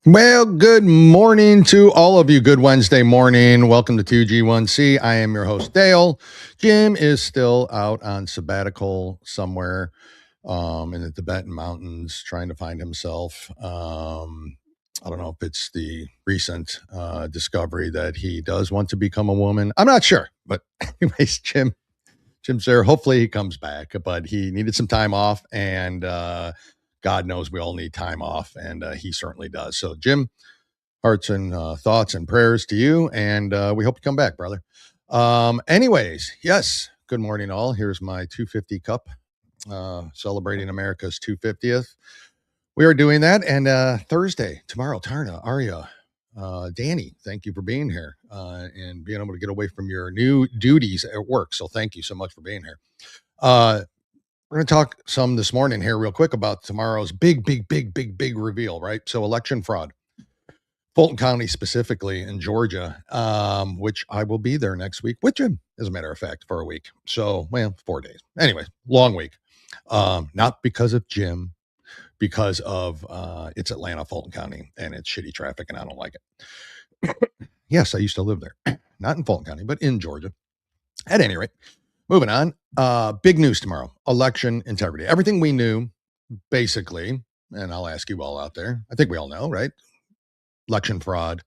Well, good morning to all of you. Good Wednesday morning. Welcome to 2G1C. I am your host, Dale. Jim is still out on sabbatical somewhere in the Tibetan mountains trying to find himself. I don't know if it's the recent discovery that he does want to become a woman. I'm not sure. But anyways, Jim's there. Hopefully he comes back, but he needed some time off, and God knows we all need time off, and he certainly does. So, Jim, hearts and thoughts and prayers to you, and we hope you come back, brother. Anyways, yes, good morning, all. Here's my 250 cup, celebrating America's 250th. We are doing that, and Thursday, tomorrow, Tarna, Arya, Danny, thank you for being here and being able to get away from your new duties at work. So thank you so much for being here. We're going to talk some this morning here real quick about tomorrow's big reveal, right? So election fraud. Fulton County specifically in Georgia, which I will be there next week with Jim, as a matter of fact, for a week. So, well, 4 days. Anyway, long week. Not because of Jim, because of it's Atlanta, Fulton County, and it's shitty traffic, and I don't like it. Yes, I used to live there. Not in Fulton County, but in Georgia. At any rate, moving on. Big news tomorrow. Election integrity. Everything we knew, basically, and I'll ask you all out there. I think we all know, right? Election fraud,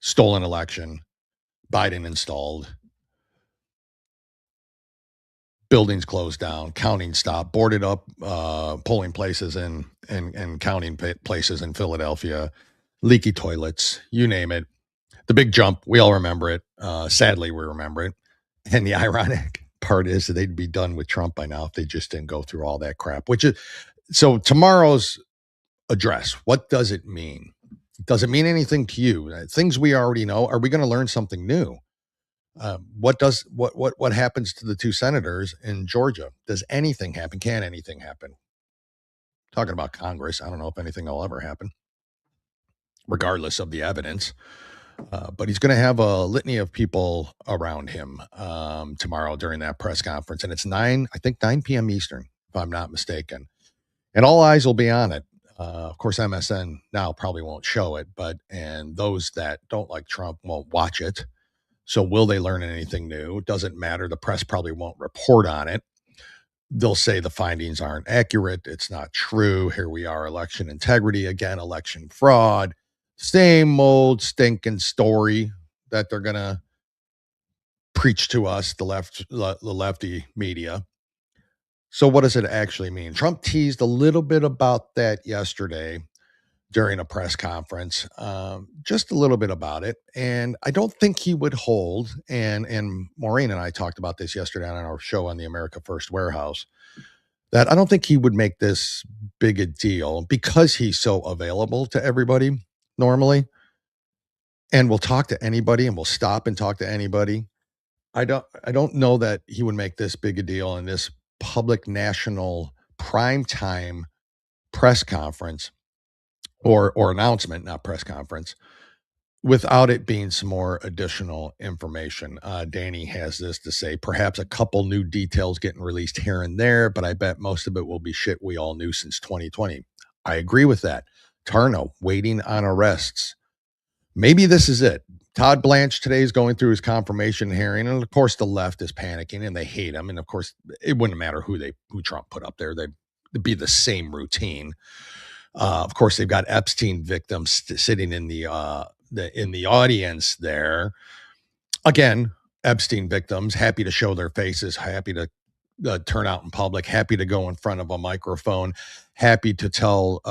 stolen election, Biden installed, buildings closed down, counting stopped, boarded up polling places and counting places in Philadelphia, leaky toilets, you name it. The big jump, we all remember it. Sadly, we remember it. And the ironic part is that they'd be done with Trump by now if they just didn't go through all that crap. Which is so tomorrow's address. What does it mean? Does it mean anything to you? Things we already know. Are we going to learn something new? What happens to the two senators in Georgia? Does anything happen? Can anything happen? Talking about Congress, I don't know if anything will ever happen, regardless of the evidence. But he's going to have a litany of people around him tomorrow during that press conference, and it's 9 p.m. Eastern, if I'm not mistaken, and all eyes will be on it. Of course, MSN now probably won't show it, and those that don't like Trump won't watch it. So will they learn anything new? Doesn't matter. The press probably won't report on it. They'll say the findings aren't accurate. It's not true. Here we are, election integrity again, election fraud. Same old stinking story that they're going to preach to us, the lefty media. So what does it actually mean? Trump teased a little bit about that yesterday during a press conference, just a little bit about it. And I don't think he would hold. And Maureen and I talked about this yesterday on our show on the America First Warehouse, that I don't think he would make this big a deal because he's so available to everybody normally and will talk to anybody and will stop and talk to anybody. I don't know that he would make this big a deal in this public national primetime press conference or announcement, not press conference, without it being some more additional information. Danny has this to say, perhaps a couple new details getting released here and there, but I bet most of it will be shit we all knew since 2020. I agree with that. Tarno, waiting on arrests. Maybe this is it. Todd Blanche today is going through his confirmation hearing, and of course the left is panicking and they hate him. And of course, it wouldn't matter who Trump put up there; they'd be the same routine. Of course, they've got Epstein victims sitting in the audience there. Again, Epstein victims happy to show their faces, happy to turn out in public, happy to go in front of a microphone, happy to tell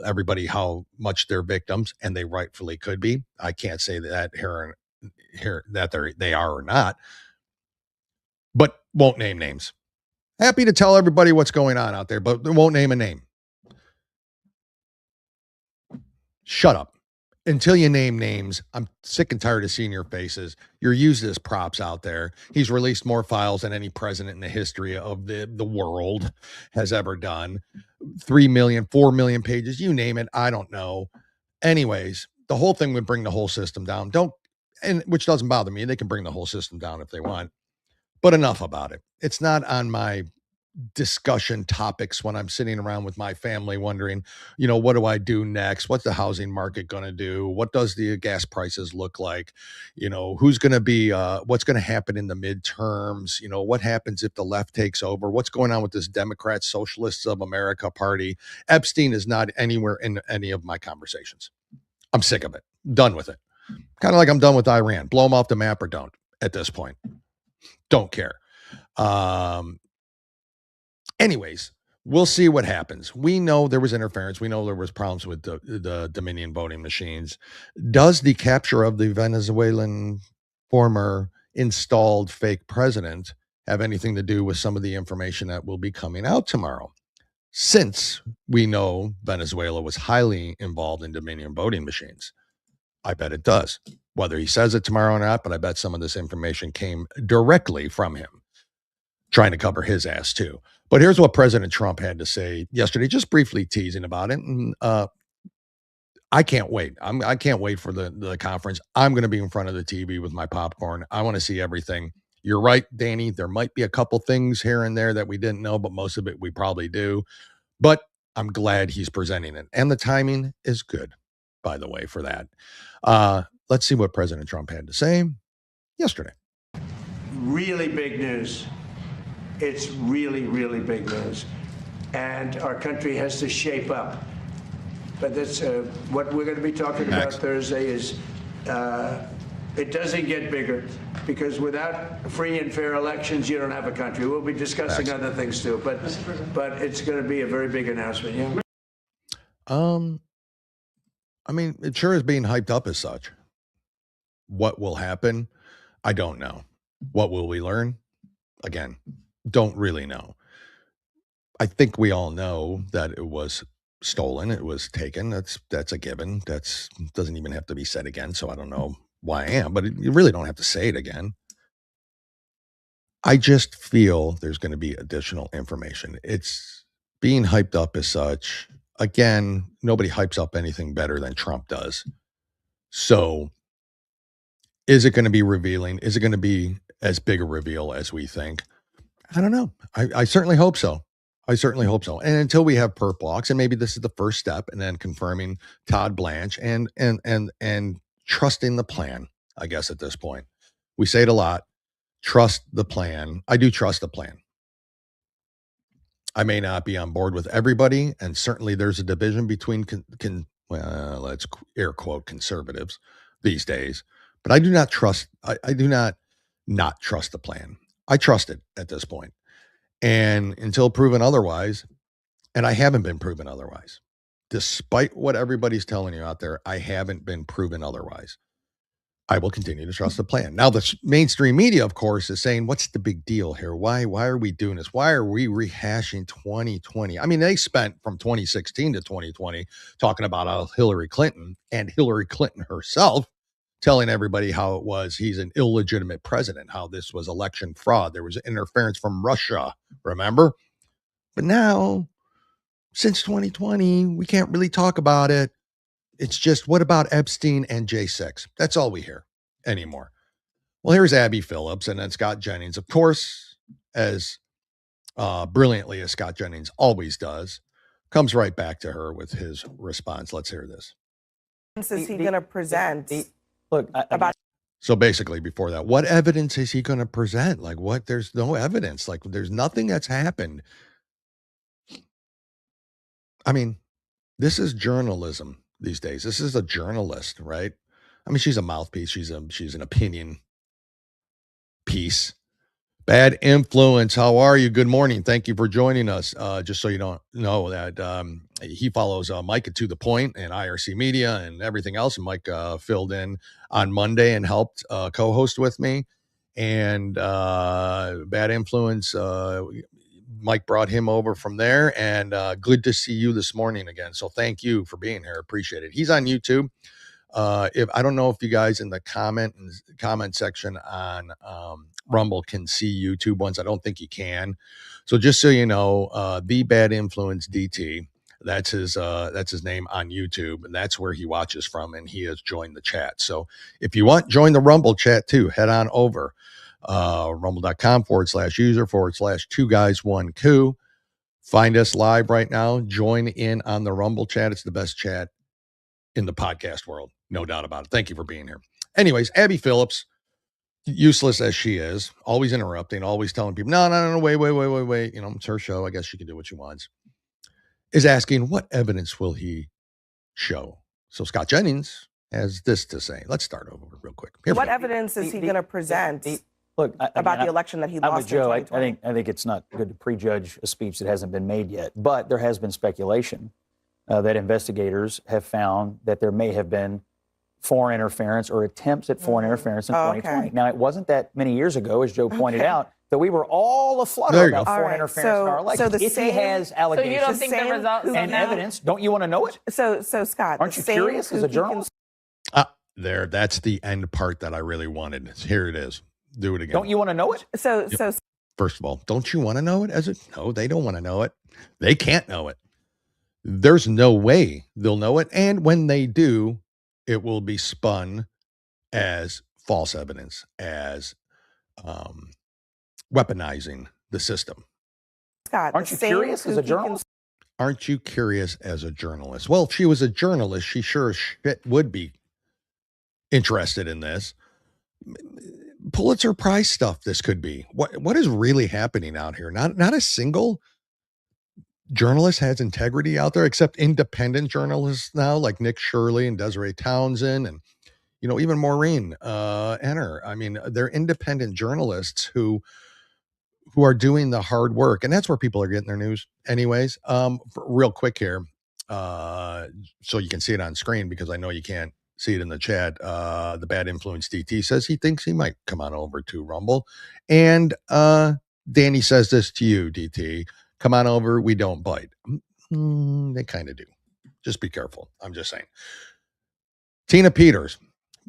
everybody how much they're victims, and they rightfully could be. I can't say that here that they are or not, but won't name names. Happy to tell everybody what's going on out there, but they won't name a name. Shut up. Until you name names, I'm sick and tired of seeing your faces. You're used as props out there. He's released more files than any president in the history of the world has ever done. 3 million, 4 million pages, you name it. I don't know. Anyways, the whole thing would bring the whole system down. Which doesn't bother me. They can bring the whole system down if they want. But enough about it. It's not on my discussion topics when I'm sitting around with my family wondering, what do I do next? What's the housing market going to do? What does the gas prices look like? Who's going to be, what's going to happen in the midterms? What happens if the left takes over? What's going on with this Democrat Socialists of America party? Epstein is not anywhere in any of my conversations. I'm sick of it. Done with it. Kind of like I'm done with Iran. Blow them off the map or don't at this point. Don't care. Anyways, we'll see what happens. We know there was interference. We know there was problems with the Dominion voting machines. Does the capture of the Venezuelan former installed fake president have anything to do with some of the information that will be coming out tomorrow? Since we know Venezuela was highly involved in Dominion voting machines, I bet it does. Whether he says it tomorrow or not, but I bet some of this information came directly from him, trying to cover his ass too. But here's what President Trump had to say yesterday, just briefly teasing about it. And I can't wait. I can't wait for the conference. I'm going to be in front of the TV with my popcorn. I want to see everything. You're right, Danny. There might be a couple things here and there that we didn't know, but most of it we probably do. But I'm glad he's presenting it. And the timing is good, by the way, for that. Let's see what President Trump had to say yesterday. Really big news. It's really, really big news. And our country has to shape up. But that's what we're going to be talking about Thursday is it doesn't get bigger, because without free and fair elections, you don't have a country. We'll be discussing other things too, but it's going to be a very big announcement. Yeah. I mean, it sure is being hyped up as such. What will happen? I don't know. What will we learn? Again, don't really know. I think we all know that it was stolen. It was taken. That's a given. That's doesn't even have to be said again. So I don't know why I am, but you really don't have to say it again. I just feel there's going to be additional information. It's being hyped up as such. Again, nobody hypes up anything better than Trump does. So is it going to be revealing? Is it going to be as big a reveal as we think? I don't know. I certainly hope so. I certainly hope so. And until we have perp walks, and maybe this is the first step, and then confirming Todd Blanche and trusting the plan, I guess at this point. We say it a lot. Trust the plan. I do trust the plan. I may not be on board with everybody, and certainly there's a division between let's air quote conservatives these days. But I do not trust. I do not trust the plan. I trust it at this point. And until proven otherwise, and I haven't been proven otherwise, despite what everybody's telling you out there, I haven't been proven otherwise. I will continue to trust the plan. Now, the mainstream media, of course, is saying, what's the big deal here? Why are we doing this? Why are we rehashing 2020? I mean, they spent from 2016 to 2020 talking about Hillary Clinton and Hillary Clinton herself telling everybody how it was he's an illegitimate president, how this was election fraud. There was interference from Russia, remember? But now, since 2020, we can't really talk about it. It's just, what about Epstein and J6? That's all we hear anymore. Well, here's Abby Phillips and then Scott Jennings, of course, as brilliantly as Scott Jennings always does, comes right back to her with his response. Let's hear this. Is he going to present? Look, So basically before that, what evidence is he going to present? Like what? There's no evidence. Like there's nothing that's happened. I mean, this is journalism these days. This is a journalist, right? I mean, she's a mouthpiece. She's an opinion piece. Bad Influence. How are you? Good morning. Thank you for joining us. Just so you don't know that he follows Mike at To The Point and IRC Media and everything else. And Mike filled in on Monday and helped co-host with me. And Bad Influence, Mike brought him over from there. And good to see you this morning again. So thank you for being here. Appreciate it. He's on YouTube. If I don't know if you guys in the comment section on Rumble can see YouTube ones. I don't think you can. So just so you know, the Bad Influence DT, that's his name on YouTube, and that's where he watches from, and he has joined the chat. So if you want, join the Rumble chat too. Head on over. rumble.com/user/2 guys 1 coup. Find us live right now. Join in on the Rumble chat. It's the best chat in the podcast world. No doubt about it. Thank you for being here. Anyways, Abby Phillips, useless as she is, always interrupting, always telling people, no, wait. You know, it's her show. I guess she can do what she wants. Is asking, what evidence will he show? So Scott Jennings has this to say. Let's start over real quick. What evidence is he going to present about the election that he I'm lost with Joe. in 2020? I think it's not good to prejudge a speech that hasn't been made yet. But there has been speculation that investigators have found that there may have been foreign interference or attempts at foreign interference in 2020. Now, it wasn't that many years ago, as Joe pointed out, that we were all aflutter about foreign interference in our election. So if he has allegations you don't think the results and evidence, don't you want to know it? So Scott, aren't you curious as a journalist? That's the end part that I really wanted. Here it is. Do it again. Don't you want to know it? So first of all, don't you want to know it? No, they don't want to know it. They can't know it. There's no way they'll know it. And when they do, it will be spun as false evidence, as weaponizing the system. Scott, aren't you curious as a journalist? Aren't you curious as a journalist? Well, if she was a journalist, she sure as shit would be interested in this. Pulitzer Prize stuff this could be. What is really happening out here? Not a single journalist has integrity out there, except independent journalists now, like Nick Shirley and Desiree Townsend, and even Maureen Enner. I mean, they're independent journalists who are doing the hard work, and that's where people are getting their news anyways. Real quick here, so you can see it on screen, because I know you can't see it in the chat. The Bad Influence DT says he thinks he might come on over to Rumble. And Danny says this to you, DT. Come on over. We don't bite. They kind of do. Just be careful. I'm just saying. Tina Peters,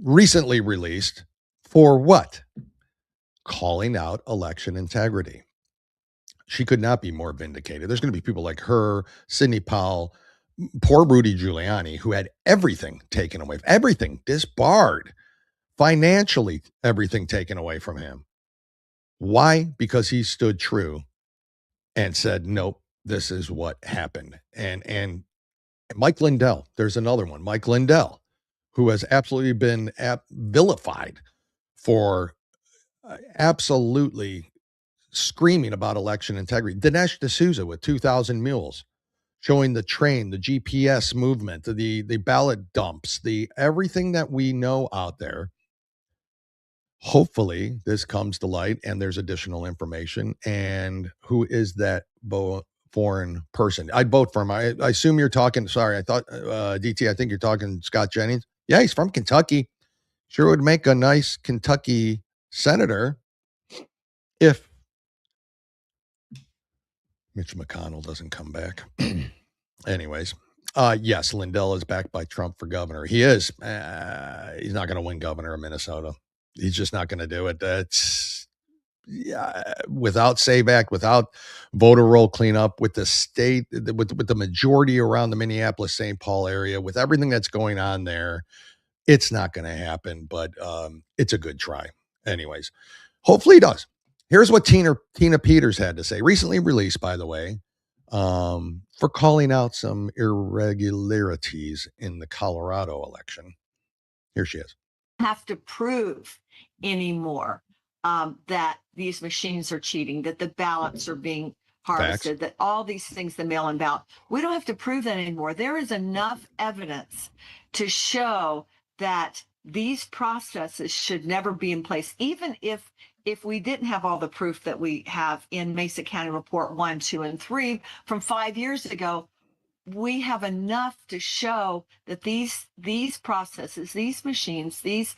recently released for what? Calling out election integrity. She could not be more vindicated. There's going to be people like her, Sidney Powell, poor Rudy Giuliani, who had everything taken away, everything disbarred, financially, everything taken away from him. Why? Because he stood true and said, nope, this is what happened. And Mike Lindell, there's another one, Mike Lindell, who has absolutely been vilified for absolutely screaming about election integrity. Dinesh D'Souza with 2,000 Mules, showing the train, the GPS movement, the ballot dumps, the everything that we know out there. Hopefully this comes to light and there's additional information. And who is that foreign person? I'd vote for him. I assume you're talking, sorry, I thought, DT, I think you're talking Scott Jennings. Yeah, he's from Kentucky. Sure would make a nice Kentucky senator if Mitch McConnell doesn't come back. Anyways, yes, Lindell is backed by Trump for governor. He is. He's not going to win governor of Minnesota. He's just not going to do it. That's without SAVE Act, without voter roll cleanup, with the state, with the majority around the Minneapolis-St. Paul area, with everything that's going on there, it's not going to happen. But it's a good try. Anyways, hopefully he does. Here's what Tina Peters had to say, recently released, by the way, for calling out some irregularities in the Colorado election. Here she is. Have to prove anymore that these machines are cheating, that the ballots are being harvested, that all these things, the mail-in ballot, we don't have to prove that anymore. There is enough evidence to show that these processes should never be in place, even if we didn't have all the proof that we have in Mesa County Report 1, 2, and 3 from 5 years ago. We have enough to show that these processes, these machines, the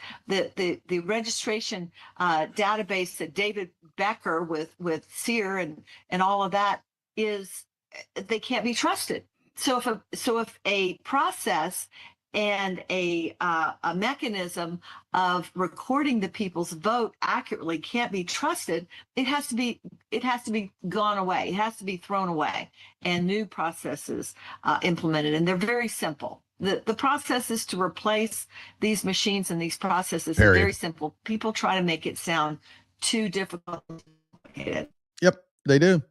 registration database that David Becker with SEER and all of that is, they can't be trusted. So if a process and a mechanism of recording the people's vote accurately can't be trusted, it has to be gone away. It has to be thrown away, and new processes implemented. And they're very simple. The processes to replace these machines and these processes are very simple. People try to make it sound too difficult and complicated. Yep, they do.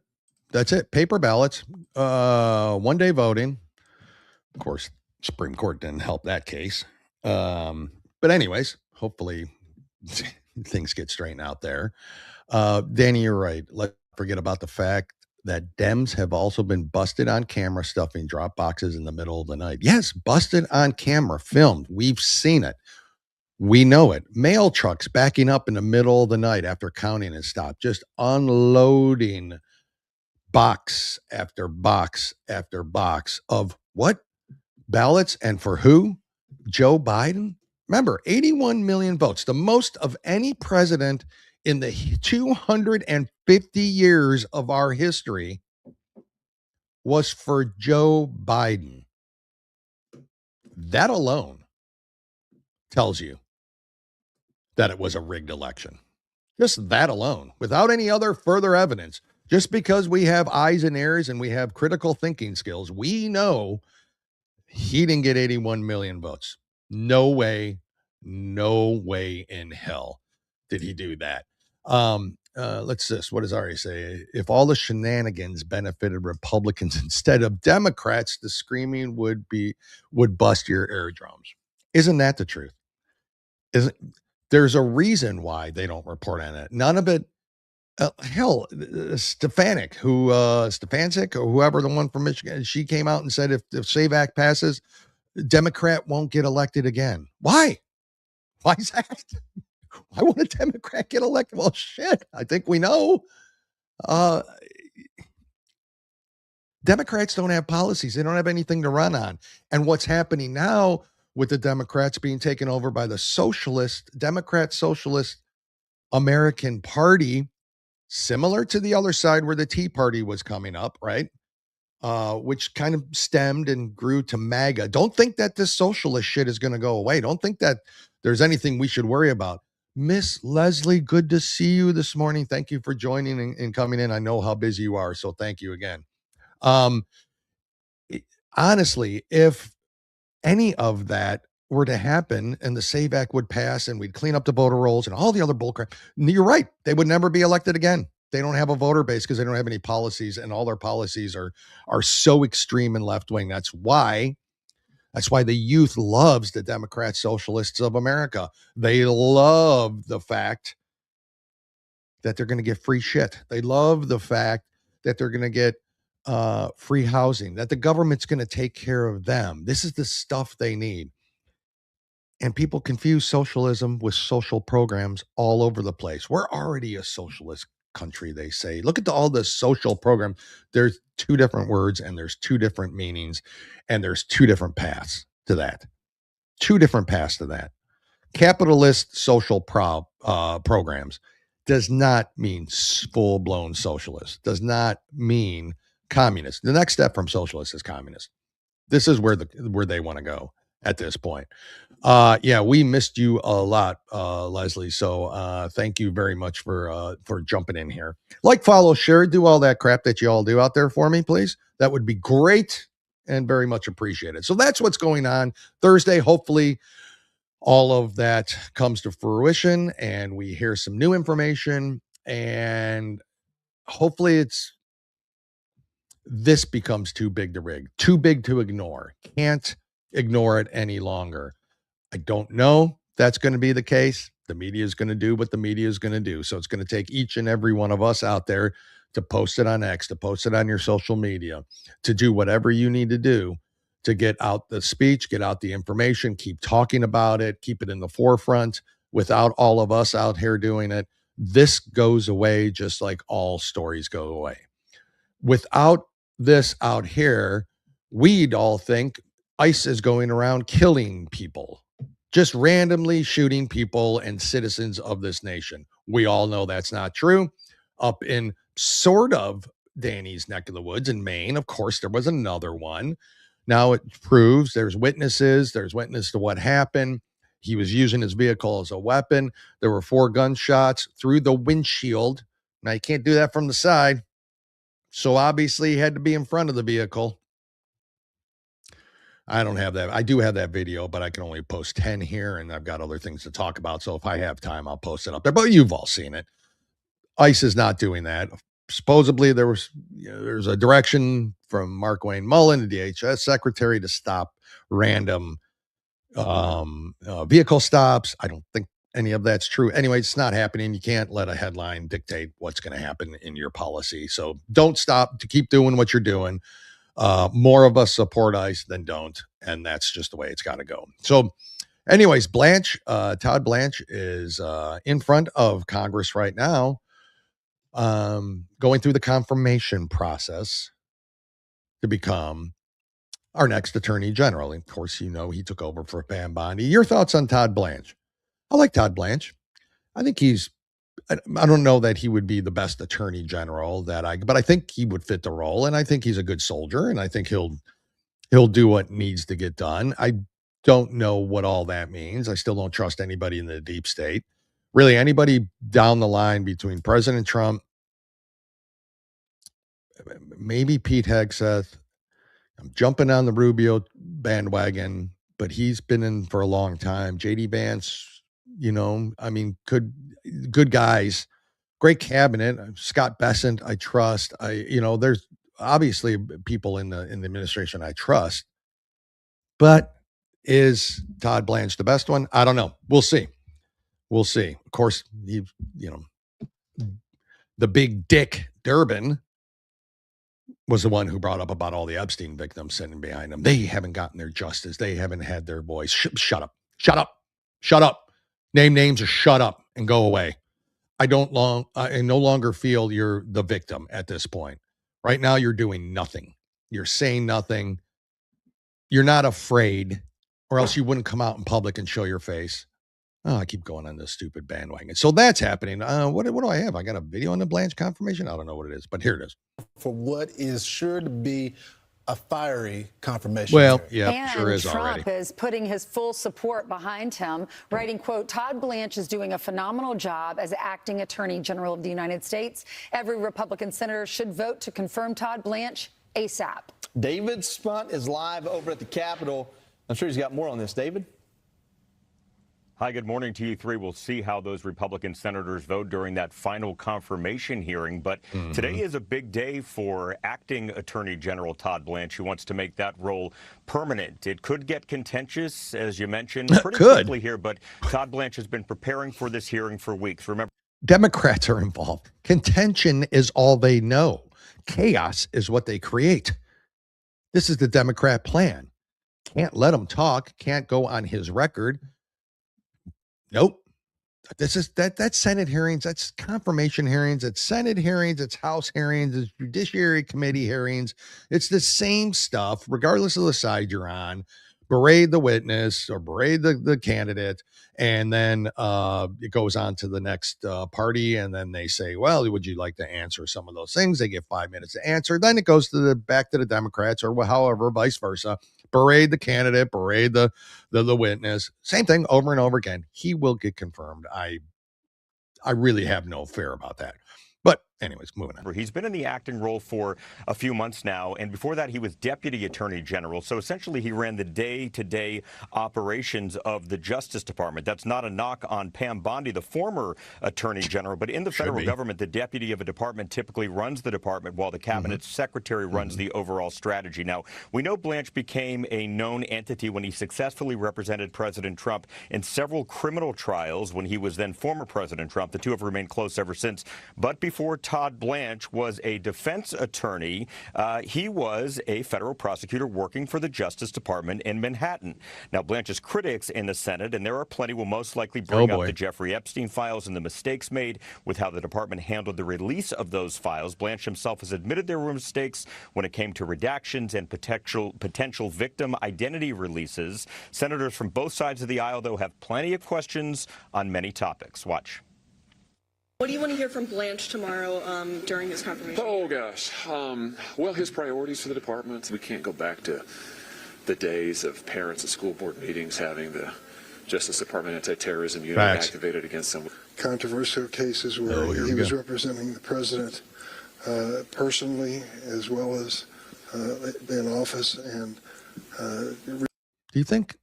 That's it. Paper ballots, one-day voting. Of course, Supreme Court didn't help that case. But anyways, hopefully things get straightened out there. Danny, you're right. Let's forget about the fact that Dems have also been busted on camera stuffing drop boxes in the middle of the night. Yes, busted on camera, filmed. We've seen it. We know it. Mail trucks backing up in the middle of the night after counting and stopped, just unloading box after box after box of what? Ballots, and for who? Joe Biden. Remember, 81 million votes, the most of any president in the 250 years of our history, was for Joe Biden. That alone tells you that it was a rigged election. Just that alone, without any other further evidence. Just because we have eyes and ears and we have critical thinking skills, we know he didn't get 81 million votes. No way in hell did he do that. Let's just, what does Ari say? If all the shenanigans benefited Republicans instead of Democrats, the screaming would bust your eardrums. Isn't that the truth? There's a reason why they don't report on it. None of it. Stefanik, Stefancic, or whoever, the one from Michigan, she came out and said if the SAVE Act passes, Democrat won't get elected again. Why? Why is that? Why won't a Democrat get elected? Well, shit, I think we know. Democrats don't have policies. They don't have anything to run on. And what's happening now with the Democrats being taken over by the Democrat Socialist American Party, similar to the other side where the Tea Party was coming up, right? Which kind of stemmed and grew to MAGA. Don't think that this socialist shit is going to go away. Don't think that there's anything we should worry about. Miss Leslie, good to see you this morning. Thank you for joining and coming in. I know how busy you are, so thank you again. Honestly, if any of that were to happen and the SAVE Act would pass and we'd clean up the voter rolls and all the other bullcrap, you're right. They would never be elected again. They don't have a voter base because they don't have any policies, and all their policies are so extreme and left-wing. That's why the youth loves the Democrat Socialists of America. They love the fact that they're going to get free shit. They love the fact that they're going to get free housing, that the government's going to take care of them. This is the stuff they need. And people confuse socialism with social programs all over the place. We're already a socialist country, they say. Look at all the social program. There's two different words and there's two different meanings and there's two different paths to that. Capitalist social programs does not mean full-blown socialist, does not mean communist. The next step from socialist is communist. This is where they want to go at this point. Yeah, we missed you a lot, Leslie. So thank you very much for jumping in here. Like, follow, share, do all that crap that you all do out there for me, please. That would be great and very much appreciated. So that's what's going on Thursday. Hopefully all of that comes to fruition and we hear some new information, and hopefully this becomes too big to rig, too big to ignore. Can't ignore it any longer. I don't know if that's going to be the case. The media is going to do what the media is going to do. So it's going to take each and every one of us out there to post it on X, to post it on your social media, to do whatever you need to do to get out the speech, get out the information, keep talking about it, keep it in the forefront. Without all of us out here doing it, this goes away just like all stories go away. Without this out here, we'd all think ICE is going around killing people, just randomly shooting people and citizens of this nation. We all know that's not true. Up in sort of Danny's neck of the woods in Maine, of course, there was another one. Now it proves there's witness to what happened. He was using his vehicle as a weapon. There were 4 gunshots through the windshield. Now you can't do that from the side. So obviously he had to be in front of the vehicle. I don't have that. I do have that video, but I can only post 10 here, and I've got other things to talk about. So if I have time, I'll post it up there. But you've all seen it. ICE is not doing that. Supposedly there's a direction from Mark Wayne Mullen, the DHS secretary, to stop random vehicle stops. I don't think any of that's true. Anyway, it's not happening. You can't let a headline dictate what's going to happen in your policy. So don't stop, to keep doing what you're doing. More of us support ICE than don't, and that's just the way it's got to go. So anyways, Todd Blanche is in front of Congress right now, going through the confirmation process to become our next attorney general. And of course, he took over for Pam Bondi. Your thoughts on Todd Blanche? I like Todd Blanche. I think I don't know that he would be the best attorney general but I think he would fit the role, and I think he's a good soldier, and I think he'll do what needs to get done. I don't know what all that means. I still don't trust anybody in the deep state. Really, anybody down the line between President Trump, maybe Pete Hegseth. I'm jumping on the Rubio bandwagon, but he's been in for a long time. JD Vance, good guys, great cabinet. Scott Bessent, I trust. There's obviously people in the administration I trust, but is Todd Blanche the best one? I don't know. We'll see. Of course, the big dick Durbin was the one who brought up about all the Epstein victims sitting behind them. They haven't gotten their justice. They haven't had their voice. Shut up. Name names or shut up and go away. I no longer feel you're the victim at this point. Right now, you're doing nothing. You're saying nothing. You're not afraid, or else you wouldn't come out in public and show your face. Oh, I keep going on this stupid bandwagon. So that's happening. What do I have? I got a video on the Blanche confirmation. I don't know what it is, but here it is. For what is sure to be a fiery confirmation. Well, hearing. yeah, sure is Trump already. is putting his full support behind him, writing, quote, Todd Blanche is doing a phenomenal job as acting attorney general of the United States. Every Republican senator should vote to confirm Todd Blanche ASAP. David Spunt is live over at the Capitol. I'm sure he's got more on this. David? Hi, good morning to you three. We'll see how those Republican senators vote during that final confirmation hearing. But today is a big day for acting Attorney General Todd Blanche, who wants to make that role permanent. It could get contentious, as you mentioned, pretty quickly here. But Todd Blanche has been preparing for this hearing for weeks. Remember, Democrats are involved. Contention is all they know. Chaos is what they create. This is the Democrat plan. Can't let him talk. Can't go on his record. Nope. That's Senate hearings. That's confirmation hearings. It's Senate hearings. It's House hearings. It's Judiciary Committee hearings. It's the same stuff, regardless of the side you're on. Berate the witness or berate the candidate. And then it goes on to the next party. And then they say, well, would you like to answer some of those things? They get 5 minutes to answer. Then it goes to back to the Democrats, or however, vice versa. Berate the candidate, berate the witness. Same thing over and over again. He will get confirmed. I really have no fear about that. But anyways, moving on. he's been in the acting role for a few months now, and before that, he was Deputy Attorney General. So essentially, he ran the day-to-day operations of the Justice Department. That's not a knock on Pam Bondi, the former Attorney General, but in the federal government, the deputy of a department typically runs the department, while the cabinet secretary runs the overall strategy. Now, we know Blanche became a known entity when he successfully represented President Trump in several criminal trials when he was then former President Trump. The two have remained close ever since. But before Todd Blanche was a defense attorney, he was a federal prosecutor working for the Justice Department in Manhattan. Now, Blanche's critics in the Senate, and there are plenty, will most likely bring up the Jeffrey Epstein files and the mistakes made with how the department handled the release of those files. Blanche himself has admitted there were mistakes when it came to redactions and potential victim identity releases. Senators from both sides of the aisle, though, have plenty of questions on many topics. Watch. What do you want to hear from Blanche tomorrow during his confirmation? Oh, gosh. Well, his priorities for the department. We can't go back to the days of parents at school board meetings having the Justice Department anti-terrorism unit activated against them. Controversial cases where he was representing the president personally, as well as in office. And do you think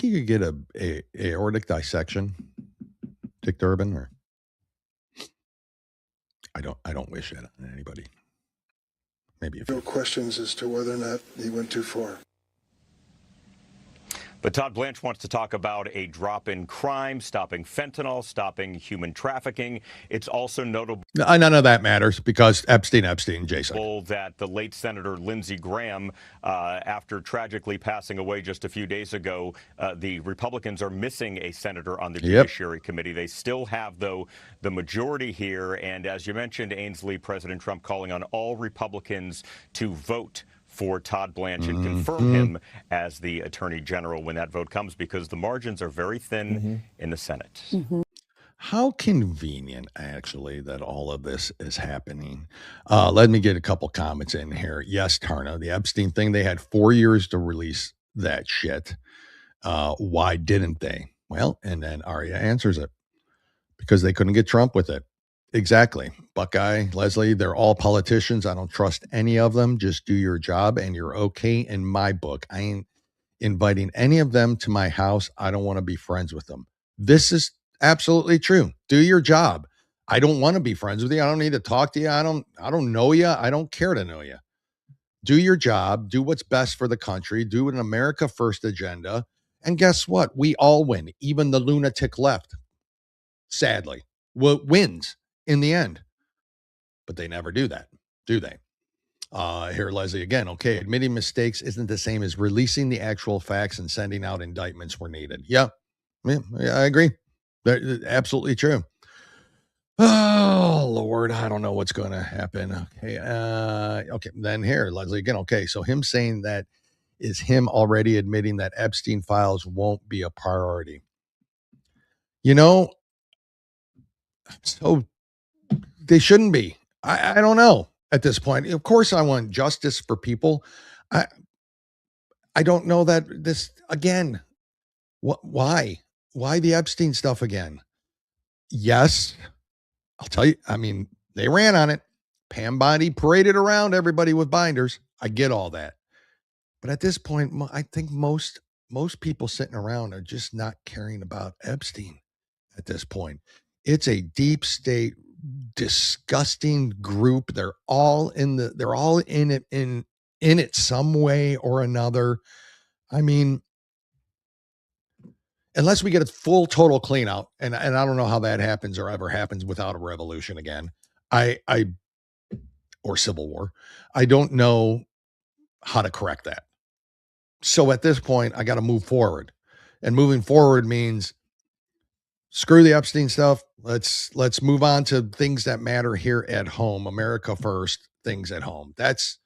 he could get a aortic dissection, Dick Durbin, or I don't wish that on anybody. Maybe No questions as to whether or not he went too far. But Todd Blanche wants to talk about a drop in crime, stopping fentanyl, stopping human trafficking. It's also notable none of that matters because Epstein, Jason. That the late Senator Lindsey Graham, after tragically passing away just a few days ago, the Republicans are missing a senator on the Judiciary Committee. They still have, though, the majority here. And as you mentioned, Ainsley, President Trump calling on all Republicans to vote for Todd Blanche and confirm him as the Attorney General when that vote comes, because the margins are very thin in the Senate. How convenient, actually, that all of this is happening. Let me get a couple comments in here. Yes, Tarna, the Epstein thing, they had 4 years to release that shit. Why didn't they? Well, and then Arya answers it. Because they couldn't get Trump with it. Exactly. Buckeye, Leslie, they're all politicians. I don't trust any of them. Just do your job and you're okay in my book. I ain't inviting any of them to my house. I don't want to be friends with them. This is absolutely true. Do your job. I don't want to be friends with you. I don't need to talk to you. I don't know you. I don't care to know you. Do your job. Do what's best for the country. Do an America First agenda. And guess what? We all win. Even the lunatic left, sadly, wins in the end. But they never do that, do they? Here, Leslie, again, okay, admitting mistakes isn't the same as releasing the actual facts and sending out indictments where needed. Yeah, I agree. That's absolutely true. Oh, Lord, I don't know what's going to happen. Okay, okay, then here, Leslie, again, okay, so him saying that is him already admitting that Epstein files won't be a priority. You know, so they shouldn't be. I don't know at this point. Of course, I want justice for people. I don't know that this again. Why the Epstein stuff again? Yes, I'll tell you. I mean, they ran on it. Pam Bondi paraded around everybody with binders. I get all that, but at this point, I think most people sitting around are just not caring about Epstein. At this point, it's a deep state, disgusting group. They're all in it some way or another. I mean, unless we get a full total clean out, and I don't know how that happens or ever happens without a revolution again. Or civil war. I don't know how to correct that. So at this point, I got to move forward. And moving forward means screw the Epstein stuff. Let's move on to things that matter here at home. America first, things at home. That's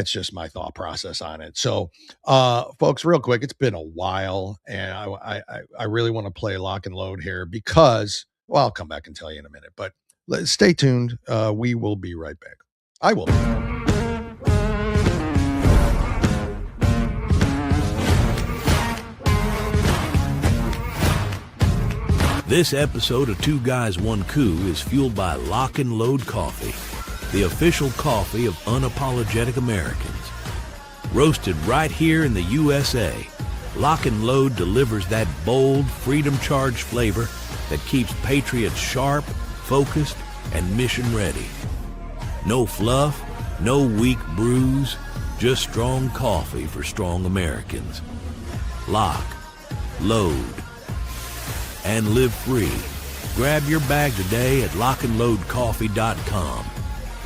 just my thought process on it. So, folks, real quick, it's been a while, and I really want to play lock and load here because, well, I'll come back and tell you in a minute, but stay tuned. We will be right back. I will. This episode of Two Guys, One Coup is fueled by Lock and Load Coffee, the official coffee of unapologetic Americans. Roasted right here in the USA, Lock and Load delivers that bold, freedom-charged flavor that keeps patriots sharp, focused, and mission-ready. No fluff, no weak brews, just strong coffee for strong Americans. Lock, load, and live free. Grab your bag today at lockandloadcoffee.com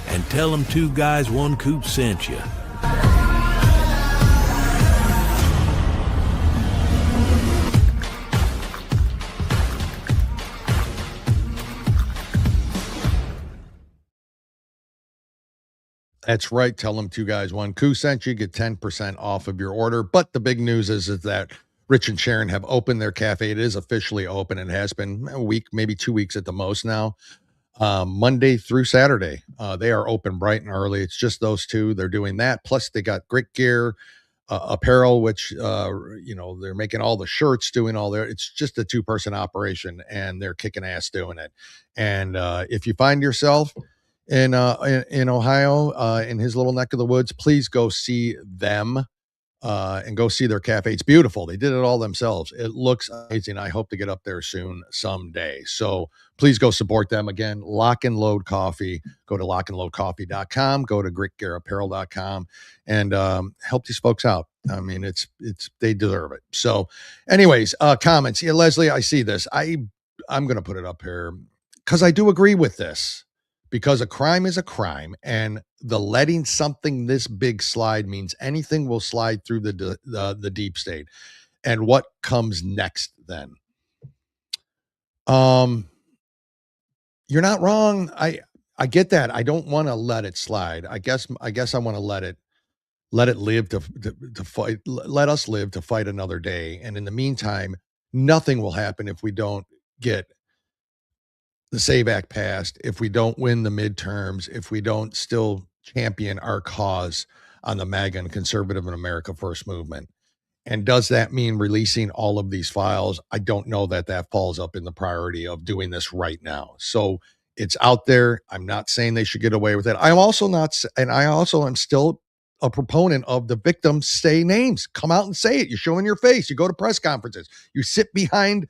and tell them Two Guys, One Coop sent you. That's right. Tell them Two Guys, One Coup sent you. Get 10% off of your order. But the big news is that Rich and Sharon have opened their cafe. It is officially open. It has been a week, maybe 2 weeks at the most now. Monday through Saturday. They are open bright and early. It's just those two. They're doing that. Plus, they got great gear, apparel, which, they're making all the shirts, doing all their, it's just a 2-person operation, and they're kicking ass doing it. And if you find yourself in Ohio, in his little neck of the woods, please go see them. and go see their cafe. It's beautiful. They did it all themselves. It looks amazing. I hope to get up there soon someday. So please go support them. Again, Lock and Load Coffee. Go to lockandloadcoffee.com. Go to gritgearapparel.com and help these folks out. I mean, it's they deserve it. So anyways, comments. Yeah, Leslie, I see this. I'm going to put it up here because I do agree with this. Because a crime is a crime, and the letting something this big slide means anything will slide through the deep state. And what comes next then? You're not wrong. I get that. I don't want to let it slide. I guess I want to let it live to fight. Let us live to fight another day. And in the meantime, nothing will happen if we don't get the SAVE Act passed, if we don't win the midterms, if we don't still champion our cause on the MAGA and Conservative in America First movement. And does that mean releasing all of these files? I don't know that falls up in the priority of doing this right now. So it's out there. I'm not saying they should get away with it. I'm also not, and I also am still a proponent of the victims say names. Come out and say it. You're showing your face. You go to press conferences. You sit behind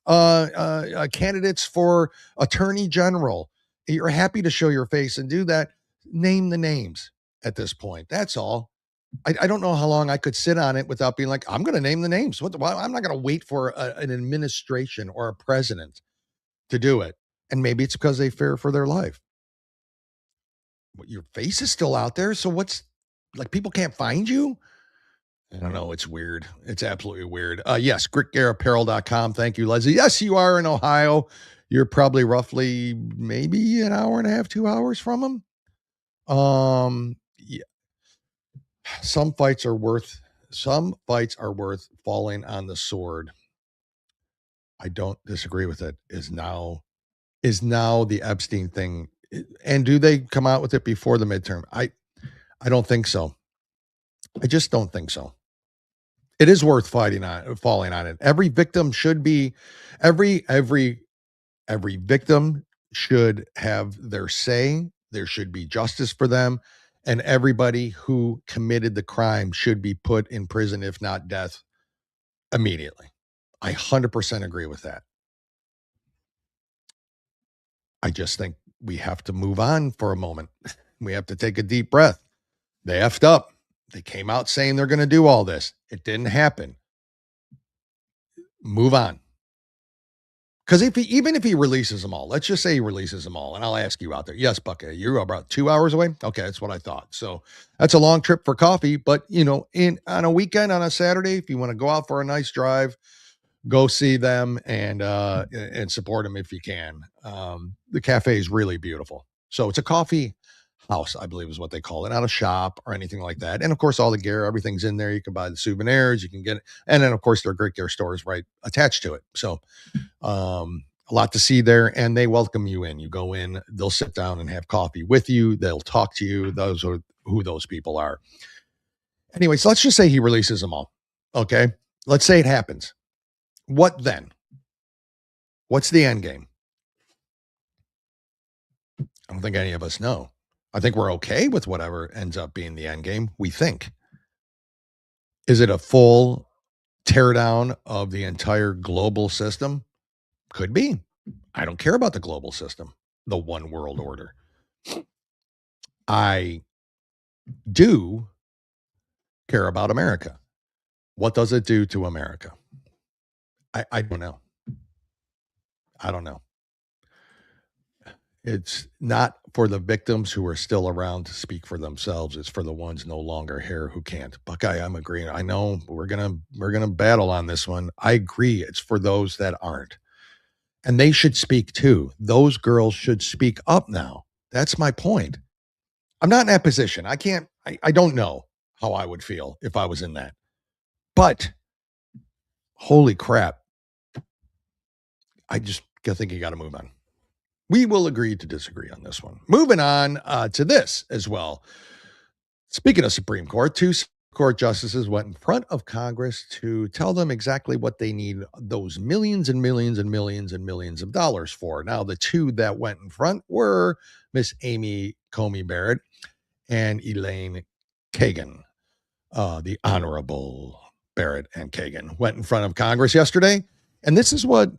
candidates for attorney general. You're happy to show your face and do that. Name the names at this point. That's all. I don't know how long I could sit on it without being like, I'm going to name the names. I'm not going to wait for an administration or a president to do it. And maybe it's because they fear for their life. Your face is still out there. So what's like, people can't find you? I don't know. It's weird. It's absolutely weird. Yes, gritgearapparel.com. Thank you, Leslie. Yes, you are in Ohio. You're probably roughly maybe an hour and a half, 2 hours from them. Yeah. Some fights are worth falling on the sword. I don't disagree with it. Is now the Epstein thing. And do they come out with it before the midterm? I don't think so. I just don't think so. It is worth falling on it. Every victim should be, every victim should have their say. There should be justice for them. And everybody who committed the crime should be put in prison, if not death, immediately. I 100% agree with that. I just think we have to move on for a moment. We have to take a deep breath. They effed up. They came out saying they're going to do all this. It didn't happen. Move on. Because even if he releases them all, let's just say he releases them all, and I'll ask you out there. Yes, Bucket, you're about 2 hours away? Okay, that's what I thought. So that's a long trip for coffee, but on a weekend, on a Saturday, if you want to go out for a nice drive, go see them and support them if you can. The cafe is really beautiful. So it's a coffee house, I believe is what they call it, not a shop or anything like that. And of course, all the gear, everything's in there. You can buy the souvenirs, you can get it. And then of course, their Grit Gear store is right attached to it. So a lot to see there, and they welcome you in. You go in, they'll sit down and have coffee with you. They'll talk to you. Those are who those people are. Anyways, let's just say he releases them all. Okay. Let's say it happens. What then? What's the end game? I don't think any of us know. I think we're okay with whatever ends up being the end game. We think. Is it a full teardown of the entire global system? Could be. I don't care about the global system, the one world order. I do care about America. What does it do to America? I don't know. I don't know. It's not for the victims who are still around to speak for themselves. It's for the ones no longer here who can't. Buckeye, I'm agreeing. I know we're gonna battle on this one. I agree. It's for those that aren't. And they should speak too. Those girls should speak up now. That's my point. I'm not in that position. I don't know how I would feel if I was in that. But holy crap. I just think you got to move on. We will agree to disagree on this one. Moving on to this as well. Speaking of Supreme Court, 2 court justices went in front of Congress to tell them exactly what they need those millions and millions and millions and millions of dollars for. Now, the 2 that went in front were Miss Amy Coney Barrett and Elaine Kagan. The Honorable Barrett and Kagan went in front of Congress yesterday, and this is what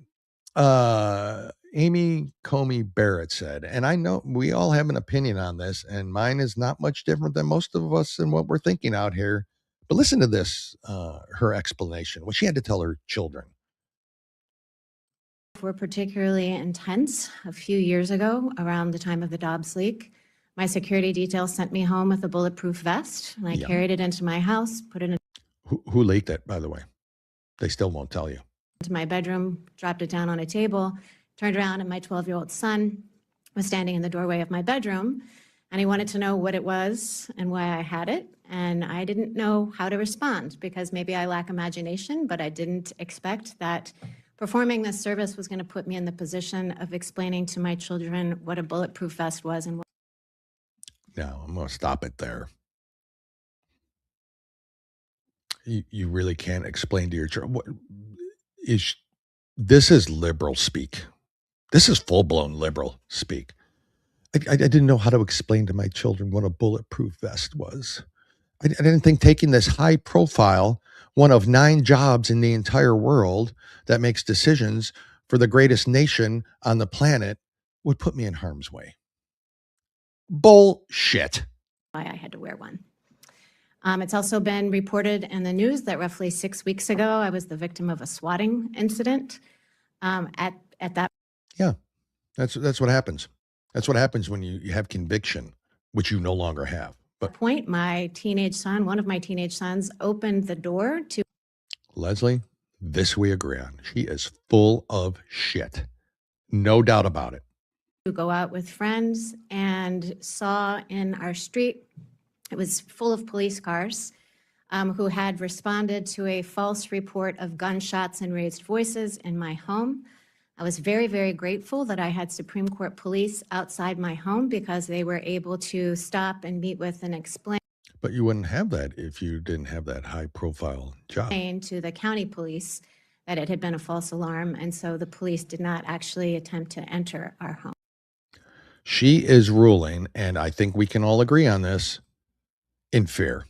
Amy Coney Barrett said. And I know we all have an opinion on this, and mine is not much different than most of us in what we're thinking out here. But listen to this, her explanation, what she had to tell her children. Were particularly intense a few years ago around the time of the Dobbs leak. My security detail sent me home with a bulletproof vest, and I carried it into my house, put it in. Who leaked it, by the way? They still won't tell you. To my bedroom, dropped it down on a table, turned around, and my 12-year-old son was standing in the doorway of my bedroom, and he wanted to know what it was and why I had it. And I didn't know how to respond because maybe I lack imagination, but I didn't expect that performing this service was going to put me in the position of explaining to my children what a bulletproof vest was and what. No, I'm going to stop it there. You really can't explain to your children. This is liberal speak. This is full-blown liberal speak. I didn't know how to explain to my children what a bulletproof vest was. I didn't think taking this high profile, one of 9 jobs in the entire world that makes decisions for the greatest nation on the planet would put me in harm's way. Bullshit. Why I had to wear one. It's also been reported in the news that roughly 6 weeks ago, I was the victim of a swatting incident. At that. Yeah, that's what happens. That's what happens when you have conviction, which you no longer have. But point, my teenage son, one of my teenage sons, opened the door to. Leslie, this we agree on. She is full of shit. No doubt about it. To go out with friends and saw in our street, it was full of police cars who had responded to a false report of gunshots and raised voices in my home. I was very, very grateful that I had Supreme Court police outside my home because they were able to stop and meet with and explain. But you wouldn't have that if you didn't have that high-profile job. To the county police that it had been a false alarm, and so the police did not actually attempt to enter our home. She is ruling, and I think we can all agree on this, in fear.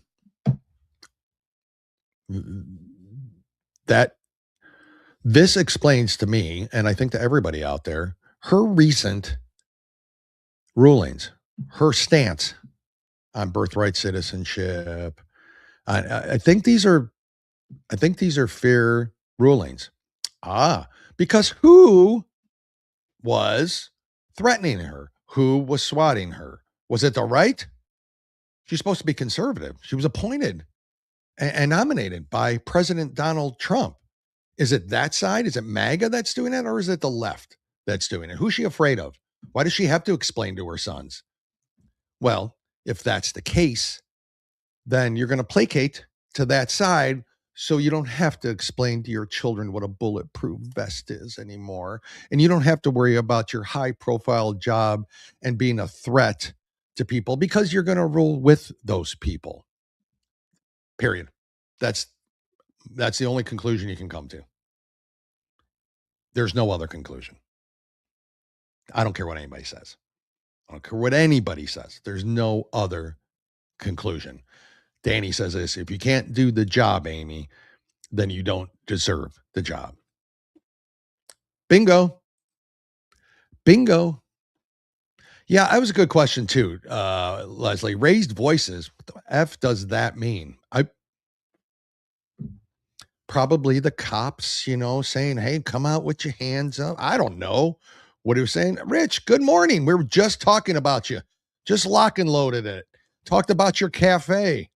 This explains to me, and I think to everybody out there, her recent rulings, her stance on birthright citizenship. I think these are fair rulings. Because who was threatening her? Who was swatting her? Was it the right? She's supposed to be conservative. She was appointed and nominated by President Donald Trump. Is it that side? Is it MAGA that's doing it, or is it the left that's doing it? Who's she afraid of? Why does she have to explain to her sons? Well, if that's the case, then you're going to placate to that side so you don't have to explain to your children what a bulletproof vest is anymore. And you don't have to worry about your high-profile job and being a threat to people because you're going to rule with those people. Period. That's the only conclusion you can come to. There's no other conclusion. I don't care what anybody says. I don't care what anybody says. There's no other conclusion. Danny says this: if you can't do the job, Amy, then you don't deserve the job. Bingo. Bingo. Yeah, that was a good question too, Leslie. Raised voices. What the F does that mean? Probably the cops, saying, hey, come out with your hands up. I don't know what he was saying. Rich, good morning. We were just talking about you. Just lock and loaded it. Talked about your cafe.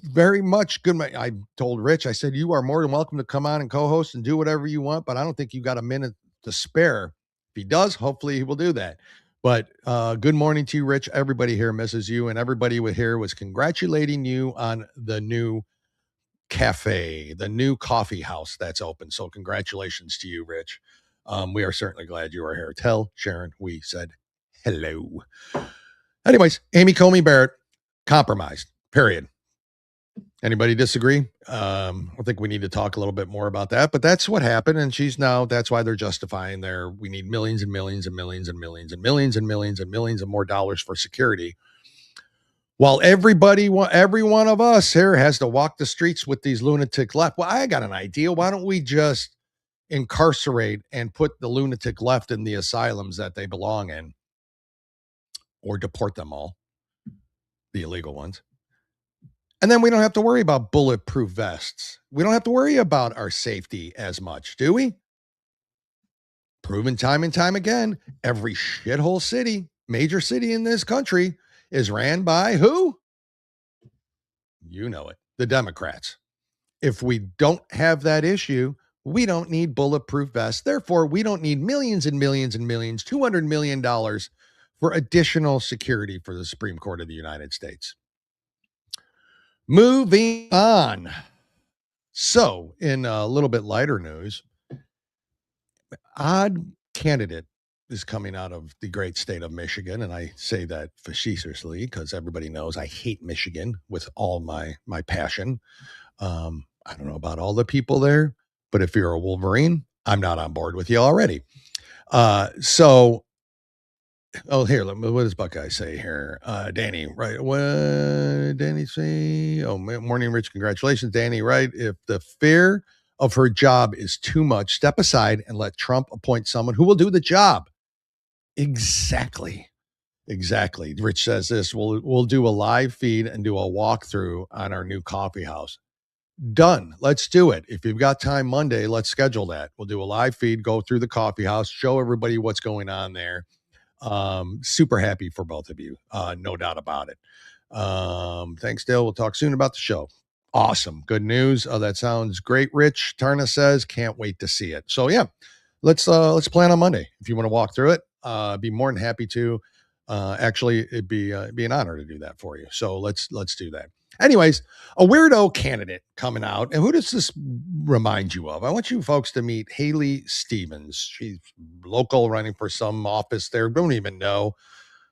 Very much good. I told Rich, I said, you are more than welcome to come on and co-host and do whatever you want, but I don't think you got a minute to spare. If he does, hopefully he will do that. But good morning to you, Rich. Everybody here misses you, and everybody here was congratulating you on the new cafe, the new coffee house that's open. So congratulations to you, Rich. We are certainly glad you are here. Tell Sharon we said hello. Anyways, Amy Coney Barrett, compromised, period. Anybody disagree? I think we need to talk a little bit more about that, but that's what happened. And that's why they're justifying we need millions and millions and millions and millions and millions and millions and millions of more dollars for security. While every one of us here has to walk the streets with these lunatic left. Well, I got an idea. Why don't we just incarcerate and put the lunatic left in the asylums that they belong in, or deport them all, the illegal ones. And then we don't have to worry about bulletproof vests. We don't have to worry about our safety as much, do we? Proven time and time again, every shithole city, major city in this country is ran by who? You know it, the Democrats. If we don't have that issue, we don't need bulletproof vests. Therefore, we don't need millions and millions and millions, $200 million for additional security for the Supreme Court of the United States. Moving on. So, in a little bit lighter news, odd candidate is coming out of the great state of Michigan, and I say that facetiously because everybody knows I hate Michigan with all my passion. I don't know about all the people there, but if you're a Wolverine, I'm not on board with you already. Here, what does Buckeye say here? Danny, right? What did Danny say? Oh, morning, Rich. Congratulations, Danny, right? If the fear of her job is too much, step aside and let Trump appoint someone who will do the job. Exactly. Rich says this, we'll do a live feed and do a walkthrough on our new coffee house. Done. Let's do it. If you've got time Monday, let's schedule that. We'll do a live feed, go through the coffee house, show everybody what's going on there. Super happy for both of you. No doubt about it. Thanks, Dale. We'll talk soon about the show. Awesome. Good news. That sounds great, Rich. Tarna says, can't wait to see it. So yeah, let's plan on Monday. If you want to walk through it, be more than happy to. Actually, it'd be an honor to do that for you. So let's do that. Anyways, a weirdo candidate coming out. And who does this remind you of? I want you folks to meet Haley Stevens. She's local, running for some office there. Don't even know.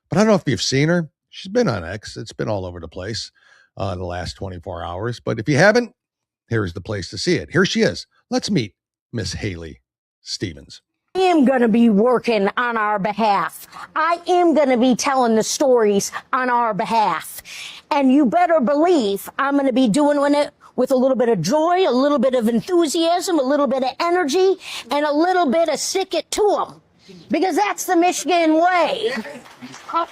But I don't know if you've seen her. She's been on X. It's been all over the place the last 24 hours. But if you haven't, here's the place to see it. Here she is. Let's meet Miss Haley Stevens. I am going to be working on our behalf. I am going to be telling the stories on our behalf. And you better believe I'm going to be doing it with a little bit of joy, a little bit of enthusiasm, a little bit of energy, and a little bit of stick it to them. Because that's the Michigan way. Right?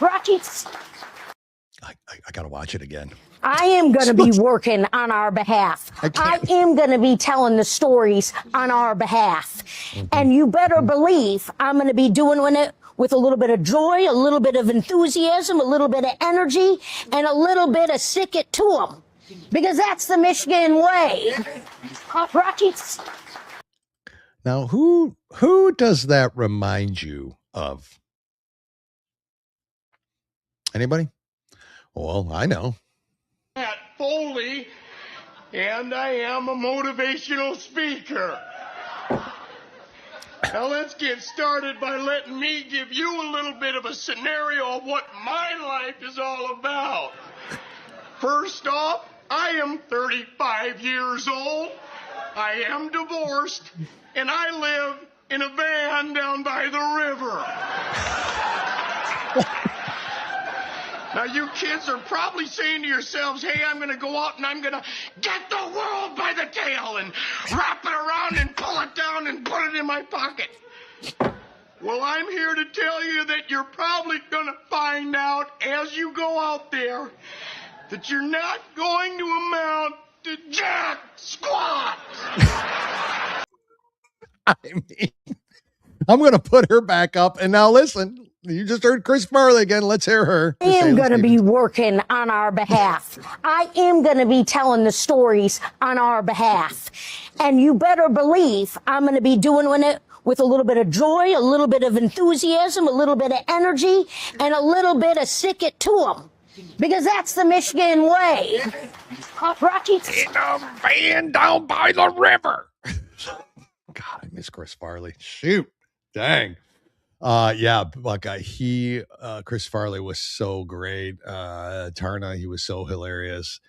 I got to watch it again. I am going to be working on our behalf. I am going to be telling the stories on our behalf. And you better believe I'm going to be doing it with a little bit of joy, a little bit of enthusiasm, a little bit of energy, and a little bit of stick it to them. Because that's the Michigan way. Right? Now, who does that remind you of? Anybody? Well, I know. Matt Foley, and I am a motivational speaker. Now let's get started by letting me give you a little bit of a scenario of what my life is all about. First off, I am 35 years old, I am divorced, and I live in a van down by the river. Now, you kids are probably saying to yourselves, hey, I'm going to go out and I'm going to get the world by the tail and wrap it around and pull it down and put it in my pocket. Well, I'm here to tell you that you're probably going to find out as you go out there that you're not going to amount to jack squat. I mean, I'm going to put her back up. And now listen. You just heard Chris Farley again. Let's hear her. I am going to be working on our behalf. I am going to be telling the stories on our behalf. And you better believe I'm going to be doing it with a little bit of joy, a little bit of enthusiasm, a little bit of energy, and a little bit of stick it to them. Because that's the Michigan way. Right? In a van down by the river. God, I miss Chris Farley. Shoot. Dang. Yeah, Buckeye. Chris Farley was so great. Tarna, he was so hilarious.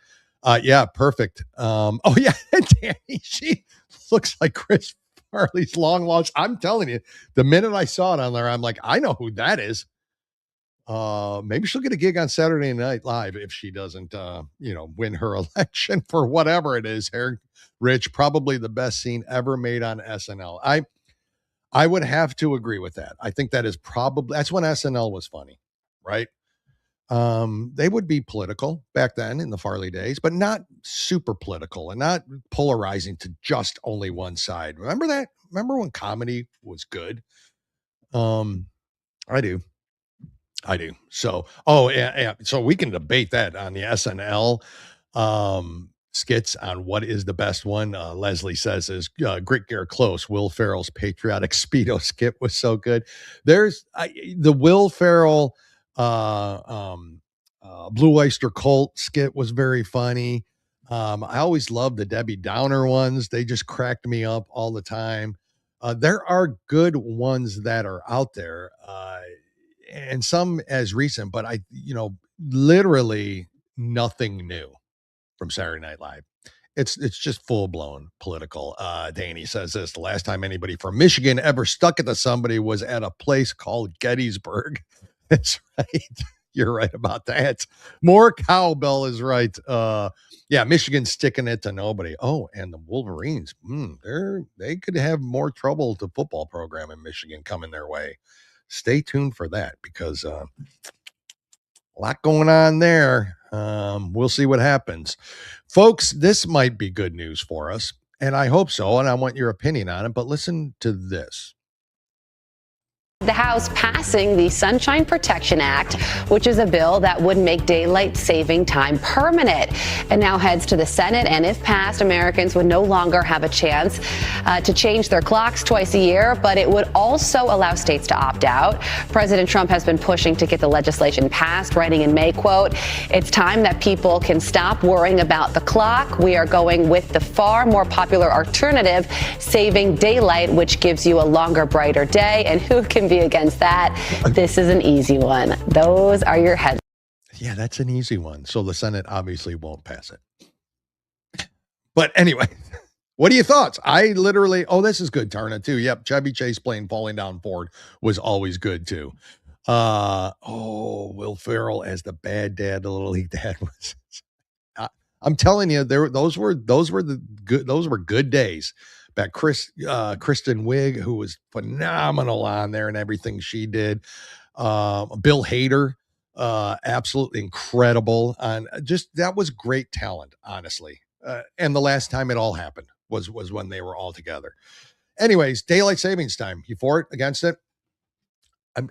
Yeah, perfect. Oh yeah, Danny, she looks like Chris Farley's long lost. I'm telling you, the minute I saw it on there, I'm like, I know who that is. Maybe she'll get a gig on Saturday Night Live if she doesn't, win her election for whatever it is. Rich, probably the best scene ever made on SNL. I would have to agree with that. I think that's when SNL was funny, right? They would be political back then in the Farley days, but not super political and not polarizing to just only one side. Remember that? Remember when comedy was good? I do. So, yeah. So we can debate that on the SNL skits on what is the best one. Leslie says is Great Garrett Close. Will Ferrell's patriotic Speedo skit was so good. There's the Will Ferrell Blue Oyster Cult skit was very funny. I always loved the Debbie Downer ones. They just cracked me up all the time. There are good ones that are out there, and some as recent, but literally nothing new from Saturday Night Live. It's just full blown political. Danny says this: the last time anybody from Michigan ever stuck it to somebody was at a place called Gettysburg. That's right. You're right about that. More Cowbell is right. Yeah, Michigan's sticking it to nobody. Oh, and the Wolverines, they could have more trouble with the football program in Michigan coming their way. Stay tuned for that because a lot going on there. We'll see what happens. Folks, this might be good news for us, and I hope so, and I want your opinion on it, but listen to this. The House passing the Sunshine Protection Act, which is a bill that would make daylight saving time permanent. It now heads to the Senate, and if passed, Americans would no longer have a chance to change their clocks twice a year, but it would also allow states to opt out. President Trump has been pushing to get the legislation passed, writing in May, quote, "It's time that people can stop worrying about the clock. We are going with the far more popular alternative, saving daylight, which gives you a longer, brighter day." And who can be against that? This is an easy one. Those are your headlines. Yeah, that's an easy one. So the Senate obviously won't pass it. But anyway, what are your thoughts? This is good, Tarna, too. Yep, Chevy Chase playing Falling Down Ford was always good, too. Will Ferrell as the bad dad, the little league dad was. I'm telling you, those were good days. Back Kristen Wiig, who was phenomenal on there and everything she did. Bill Hader, absolutely incredible. That was great talent, honestly. And the last time it all happened was when they were all together. Anyways, daylight savings time. You for it? Against it?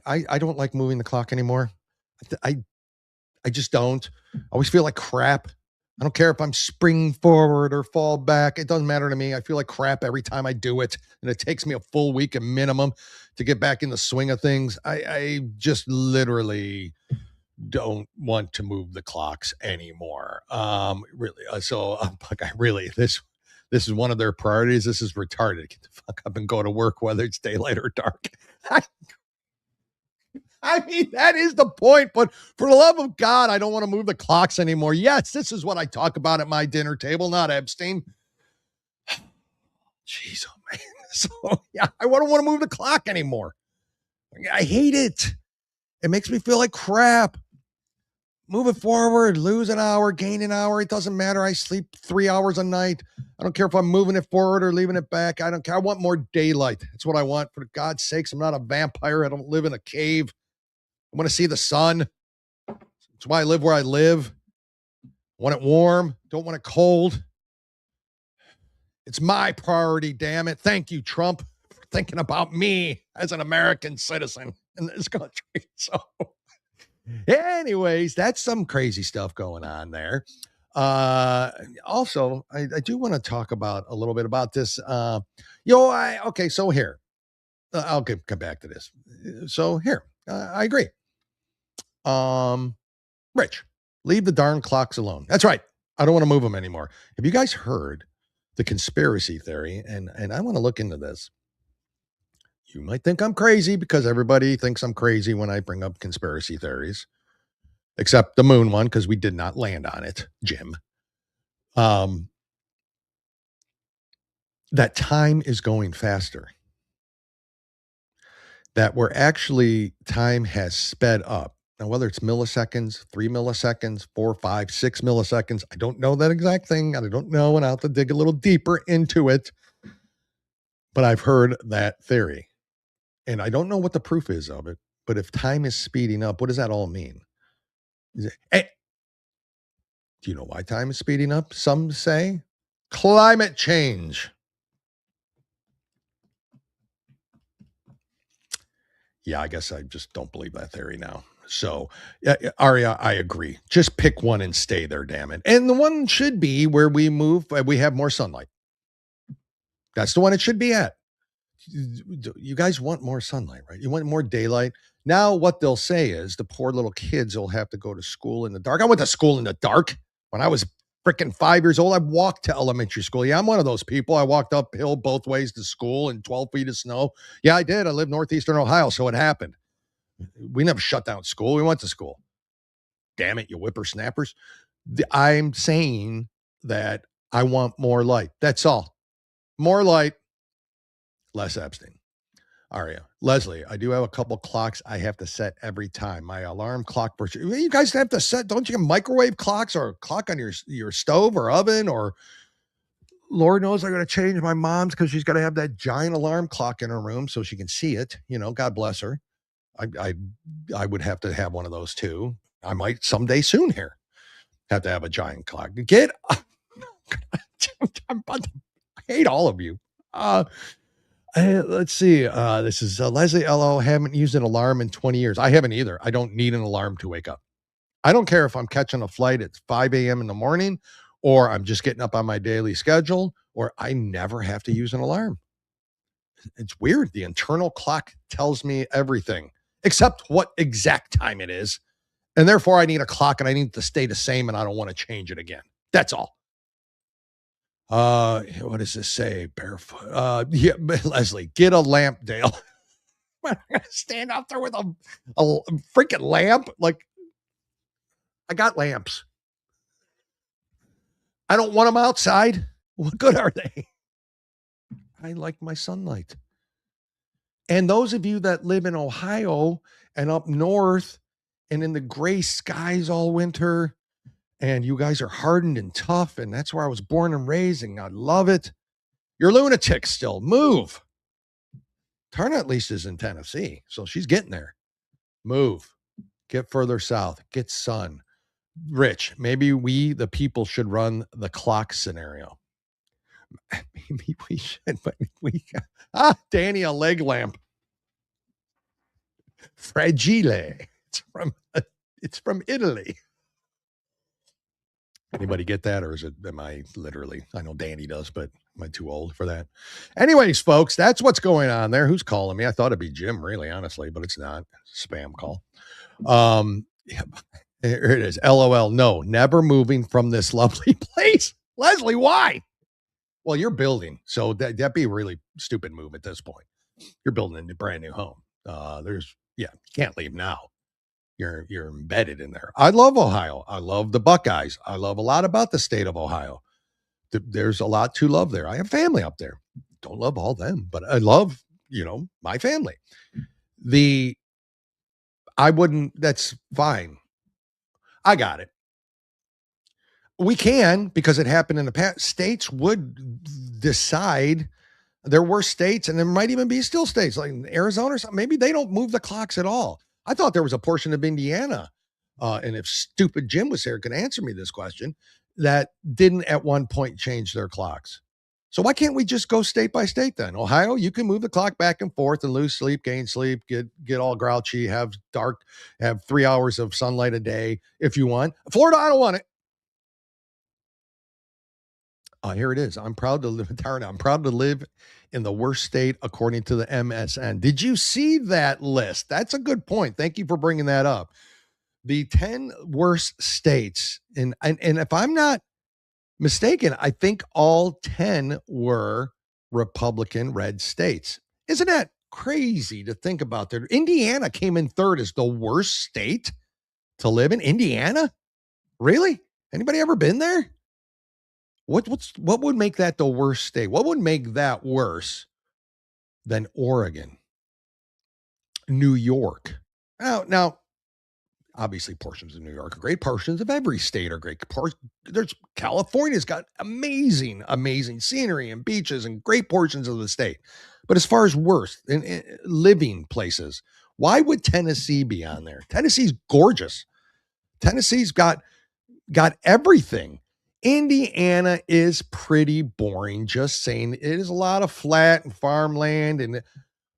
I don't like moving the clock anymore. I just don't. I always feel like crap. I don't care if I'm spring forward or fall back. It doesn't matter to me. I feel like crap every time I do it. And it takes me a full week at minimum to get back in the swing of things. I just literally don't want to move the clocks anymore. Really. This is one of their priorities. This is retarded. Get the fuck up and go to work, whether it's daylight or dark. I mean, that is the point, but for the love of God, I don't want to move the clocks anymore. Yes, this is what I talk about at my dinner table, not Epstein. Jeez, oh man. So, yeah, I don't want to move the clock anymore. I hate it. It makes me feel like crap. Move it forward, lose an hour, gain an hour. It doesn't matter. I sleep 3 hours a night. I don't care if I'm moving it forward or leaving it back. I don't care. I want more daylight. That's what I want. For God's sakes, I'm not a vampire. I don't live in a cave. I want to see the sun. That's why I live where I live. I want it warm. Don't want it cold. It's my priority, damn it. Thank you, Trump, for thinking about me as an American citizen in this country. So, anyways, that's some crazy stuff going on there. Also, I do want to talk about a little bit about this. So here, I'll come back to this. So here, I agree. Rich, leave the darn clocks alone. That's right. I don't want to move them anymore. Have you guys heard the conspiracy theory? And I want to look into this. You might think I'm crazy because everybody thinks I'm crazy when I bring up conspiracy theories, except the moon one, because we did not land on it, Jim. That time is going faster. That time has sped up. Now, whether it's milliseconds, 3 milliseconds, 4, 5, 6 milliseconds, I don't know that exact thing. And I don't know, and I'll have to dig a little deeper into it. But I've heard that theory. And I don't know what the proof is of it. But if time is speeding up, what does that all mean? Hey, do you know why time is speeding up? Some say climate change. Yeah, I guess I just don't believe that theory now. So, Aria, I agree. Just pick one and stay there, damn it. And the one should be where we have more sunlight. That's the one it should be at. You guys want more sunlight, right? You want more daylight. Now, what they'll say is the poor little kids will have to go to school in the dark. I went to school in the dark when I was freaking 5 years old. I walked to elementary school. Yeah, I'm one of those people. I walked uphill both ways to school in 12 feet of snow. Yeah, I did. I lived northeastern Ohio, so it happened. We never shut down school. We went to school. Damn it, you whippersnappers. I'm saying that I want more light. That's all. More light, less Epstein. Aria. Leslie, I do have a couple clocks I have to set every time. My alarm clock. You guys have to set, don't you have microwave clocks or a clock on your stove or oven, or Lord knows I got to change my mom's because she's got to have that giant alarm clock in her room so she can see it. You know, God bless her. I would have to have one of those too. I might someday soon here have to have a giant clock. I hate all of you. Let's see. This is Leslie L.O. Haven't used an alarm in 20 years. I haven't either. I don't need an alarm to wake up. I don't care if I'm catching a flight at 5 a.m. in the morning or I'm just getting up on my daily schedule, or I never have to use an alarm. It's weird. The internal clock tells me everything except what exact time it is. And therefore I need a clock and I need it to stay the same and I don't want to change it again. That's all. What does this say? Barefoot. Yeah, Leslie, get a lamp, Dale. I'm gonna stand out there with a freaking lamp. Like, I got lamps. I don't want them outside. What good are they? I like my sunlight. And those of you that live in Ohio and up north and in the gray skies all winter, and you guys are hardened and tough, and that's where I was born and raised, and I love it. You're lunatics still. Move. Tarna at least is in Tennessee, so she's getting there. Move. Get further south. Get sun. Rich, maybe we, the people, should run the clock scenario. Maybe we should, but Danny, a leg lamp. Fragile. It's from Italy. Anybody get that, or am I literally? I know Danny does, but am I too old for that? Anyways, folks, that's what's going on there. Who's calling me? I thought it'd be Jim, really, honestly, but it's not. Spam call. Yeah, here it is. LOL. No, never moving from this lovely place. Leslie, why? Well, you're building, so that'd be a really stupid move at this point. You're building a brand new home. You can't leave now. You're embedded in there. I love Ohio. I love the Buckeyes. I love a lot about the state of Ohio. There's a lot to love there. I have family up there. Don't love all them, but I love, my family. That's fine. I got it. We can, because it happened in the past. States would decide. There were states, and there might even be still states like Arizona or something. Maybe they don't move the clocks at all. I thought there was a portion of Indiana, and if stupid Jim was here, could answer me this question, that didn't at one point change their clocks. So why can't we just go state by state then? Ohio, you can move the clock back and forth and lose sleep, gain sleep, get all grouchy, have 3 hours of sunlight a day if you want. Florida, I don't want it. Here it is. I'm proud to live in Tarna. I'm proud to live in the worst state according to the MSN. Did you see that list? That's a good point. Thank you for bringing that up. The 10 worst states, and if I'm not mistaken, I think all 10 were Republican red states. Isn't that crazy to think about that? Indiana came in third as the worst state to live in. Indiana? Really? Anybody ever been there? What would make that the worst state? What would make that worse than Oregon, New York? Now, Obviously, portions of New York are great. Portions of every state are great. California's got amazing, amazing scenery and beaches and great portions of the state. But as far as worst in living places, why would Tennessee be on there? Tennessee's gorgeous. Tennessee's got everything. Indiana is pretty boring. Just saying, it is a lot of flat and farmland.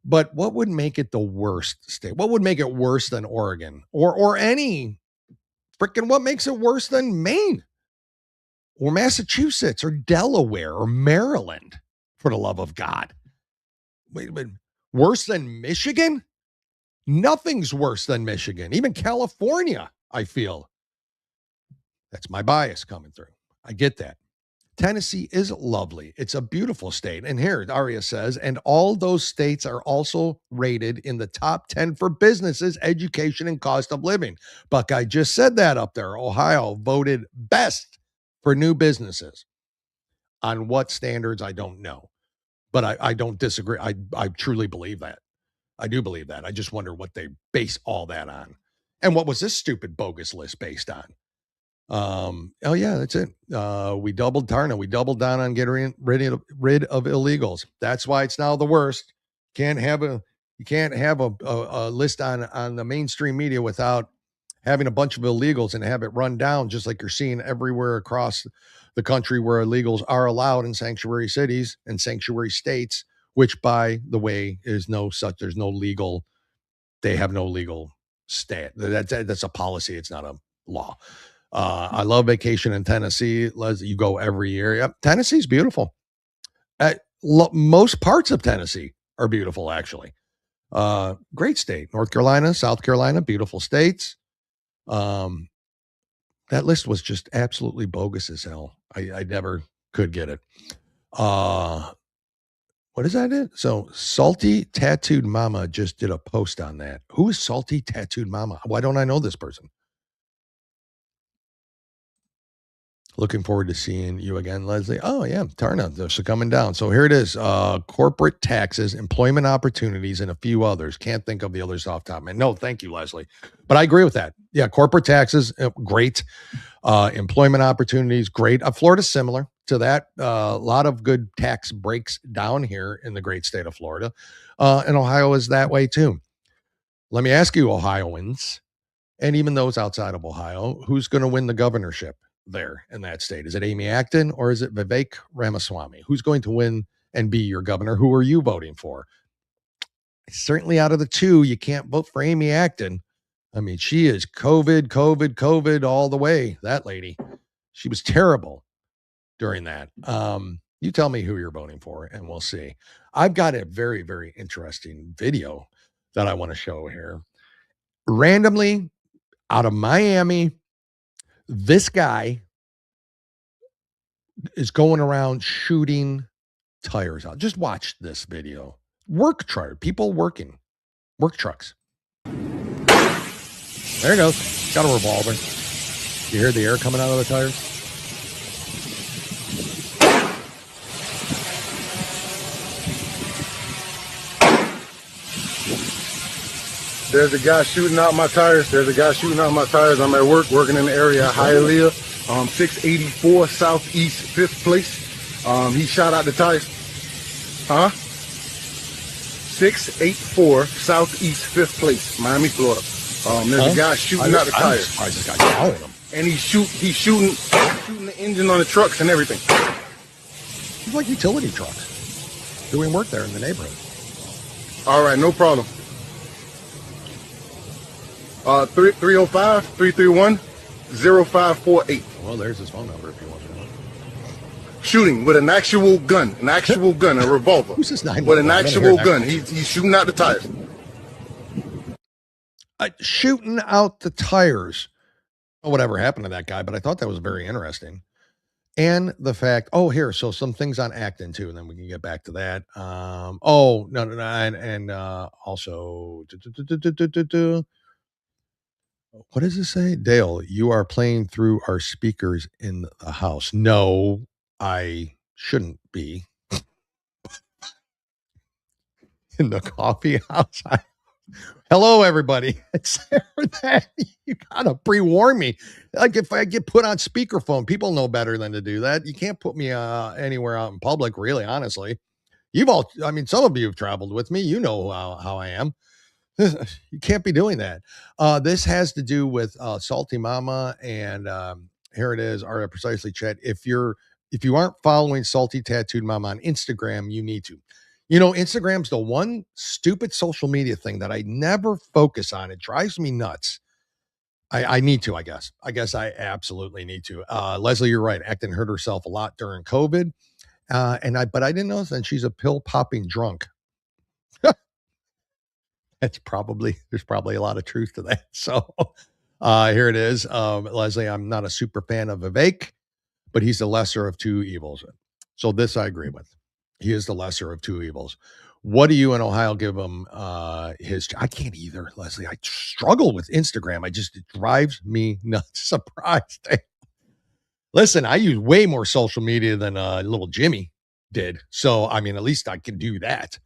But what would make it the worst state? What would make it worse than Oregon or any freaking? What makes it worse than Maine or Massachusetts or Delaware or Maryland? For the love of God, wait a minute. Worse than Michigan? Nothing's worse than Michigan. Even California, I feel. That's my bias coming through. I get that. Tennessee is lovely. It's a beautiful state. And here, Aria says, and all those states are also rated in the top 10 for businesses, education, and cost of living. Buckeye just said that up there. Ohio voted best for new businesses. On what standards, I don't know. But I don't disagree. I truly believe that. I do believe that. I just wonder what they base all that on. And what was this stupid bogus list based on? Oh yeah, that's it. We doubled Tarna. We doubled down on getting rid of illegals. That's why it's now the worst. You can't have a list on the mainstream media without having a bunch of illegals and have it run down, just like you're seeing everywhere across the country where illegals are allowed in sanctuary cities and sanctuary states, which by the way is there's no legal, they have no legal stat. That's a policy. It's not a law. I love vacation in Tennessee. You go every year. Yep. Tennessee's beautiful. Most parts of Tennessee are beautiful, actually. Great state. North Carolina, South Carolina, beautiful states. That list was just absolutely bogus as hell. I never could get it. What is that? So Salty Tattooed Mama just did a post on that. Who is Salty Tattooed Mama? Why don't I know this person? Looking forward to seeing you again, Leslie. Oh, yeah, Tarna, they're coming down. So here it is. Corporate taxes, employment opportunities, and a few others. Can't think of the others off top. Man, no, thank you, Leslie. But I agree with that. Yeah, corporate taxes, great. Employment opportunities, great. Florida's similar to that. A lot of good tax breaks down here in the great state of Florida. And Ohio is that way too. Let me ask you, Ohioans, and even those outside of Ohio, who's going to win the governorship there in that state? Is it Amy Acton or is it Vivek Ramaswamy? Who's going to win and be your governor? Who are you voting for? Certainly out of the two, you can't vote for Amy Acton. I mean, she is COVID all the way. That lady, she was terrible during that. You tell me who you're voting for and we'll see. I've got a very, very interesting video that I want to show here. Randomly out of Miami, this guy is going around shooting tires out. Just watch this video. People working. Work trucks. There he goes. Got a revolver. You hear the air coming out of the tires? There's a guy shooting out my tires. I'm at work, working in the area of Hialeah, 684 Southeast 5th Place. He shot out the tires. 684 Southeast 5th Place, Miami, Florida. There's a guy shooting out the tires. I just got following him. And he's shooting the engine on the trucks and everything. He's like utility trucks doing work there in the neighborhood. All right, no problem. 305-331-0548. Well, there's his phone number if you want to know. Shooting with an actual gun, a revolver. Who's this 911? With an actual gun. He's shooting out the tires. Shooting out the tires. Oh, whatever happened to that guy, but I thought that was very interesting. And the fact, so some things on Acton too, and then we can get back to that. And also, what does it say? Dale, you are playing through our speakers in the house. No, I shouldn't be. In the coffee house. Hello, everybody. It's that you gotta pre-warn me. Like if I get put on speakerphone, people know better than to do that. You can't put me anywhere out in public, really, honestly. Some of you have traveled with me. You know how I am. You can't be doing that. This has to do with Salty Mama, and here it is. Our precisely chat. If you aren't following Salty Tattooed Mama on Instagram, you need to. You know, Instagram's the one stupid social media thing that I never focus on. It drives me nuts. I need to, I guess. I guess I absolutely need to. Leslie, you're right. Acton hurt herself a lot during COVID. But I didn't know that she's a pill popping drunk. There's probably a lot of truth to that. So here it is. Leslie, I'm not a super fan of Vivek, but he's the lesser of two evils. So this I agree with. He is the lesser of two evils. What do you in Ohio give him his? I can't either, Leslie. I struggle with Instagram. It drives me nuts. Surprised. Listen, I use way more social media than little Jimmy did. So, at least I can do that.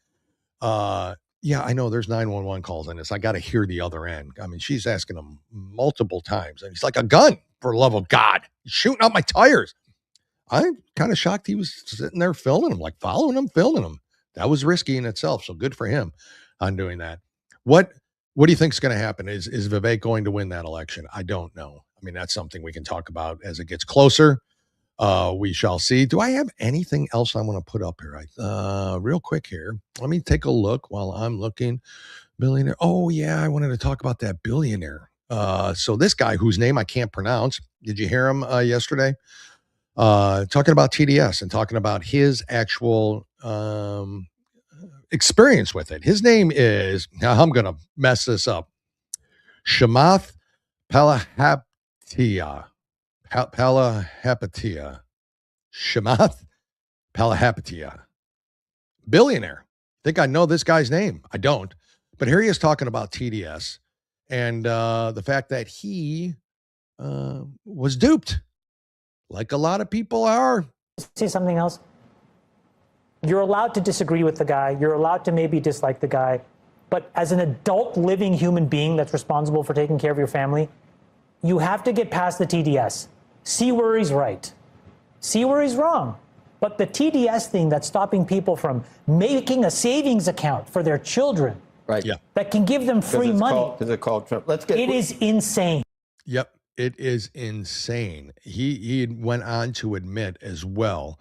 Yeah, I know there's 911 calls on this. I got to hear the other end. She's asking him multiple times. And he's like, a gun, for the love of God. He's shooting out my tires. I'm kind of shocked he was sitting there filming him, like following him, filming him. That was risky in itself. So good for him on doing that. What do you think is going to happen? Is Vivek going to win that election? I don't know. That's something we can talk about as it gets closer. We shall see. Do I have anything else I want to put up here? Real quick here. Let me take a look while I'm looking. Billionaire. Oh, yeah. I wanted to talk about that billionaire. So this guy whose name I can't pronounce. Did you hear him yesterday? Talking about TDS and talking about his actual experience with it. His name is, now I'm going to mess this up, Shamath Palihapitiya. Palihapitiya. Shamath Palihapitiya. Billionaire. Think I know this guy's name. I don't. But here he is talking about TDS and the fact that he was duped. Like a lot of people are. See something else? You're allowed to disagree with the guy. You're allowed to maybe dislike the guy. But as an adult living human being that's responsible for taking care of your family, you have to get past the TDS. See where he's right. See where he's wrong. But the TDS thing that's stopping people from making a savings account for their children, right? Yeah, that can give them free money. Is it called Trump? It is insane. Yep. It is insane. He went on to admit as well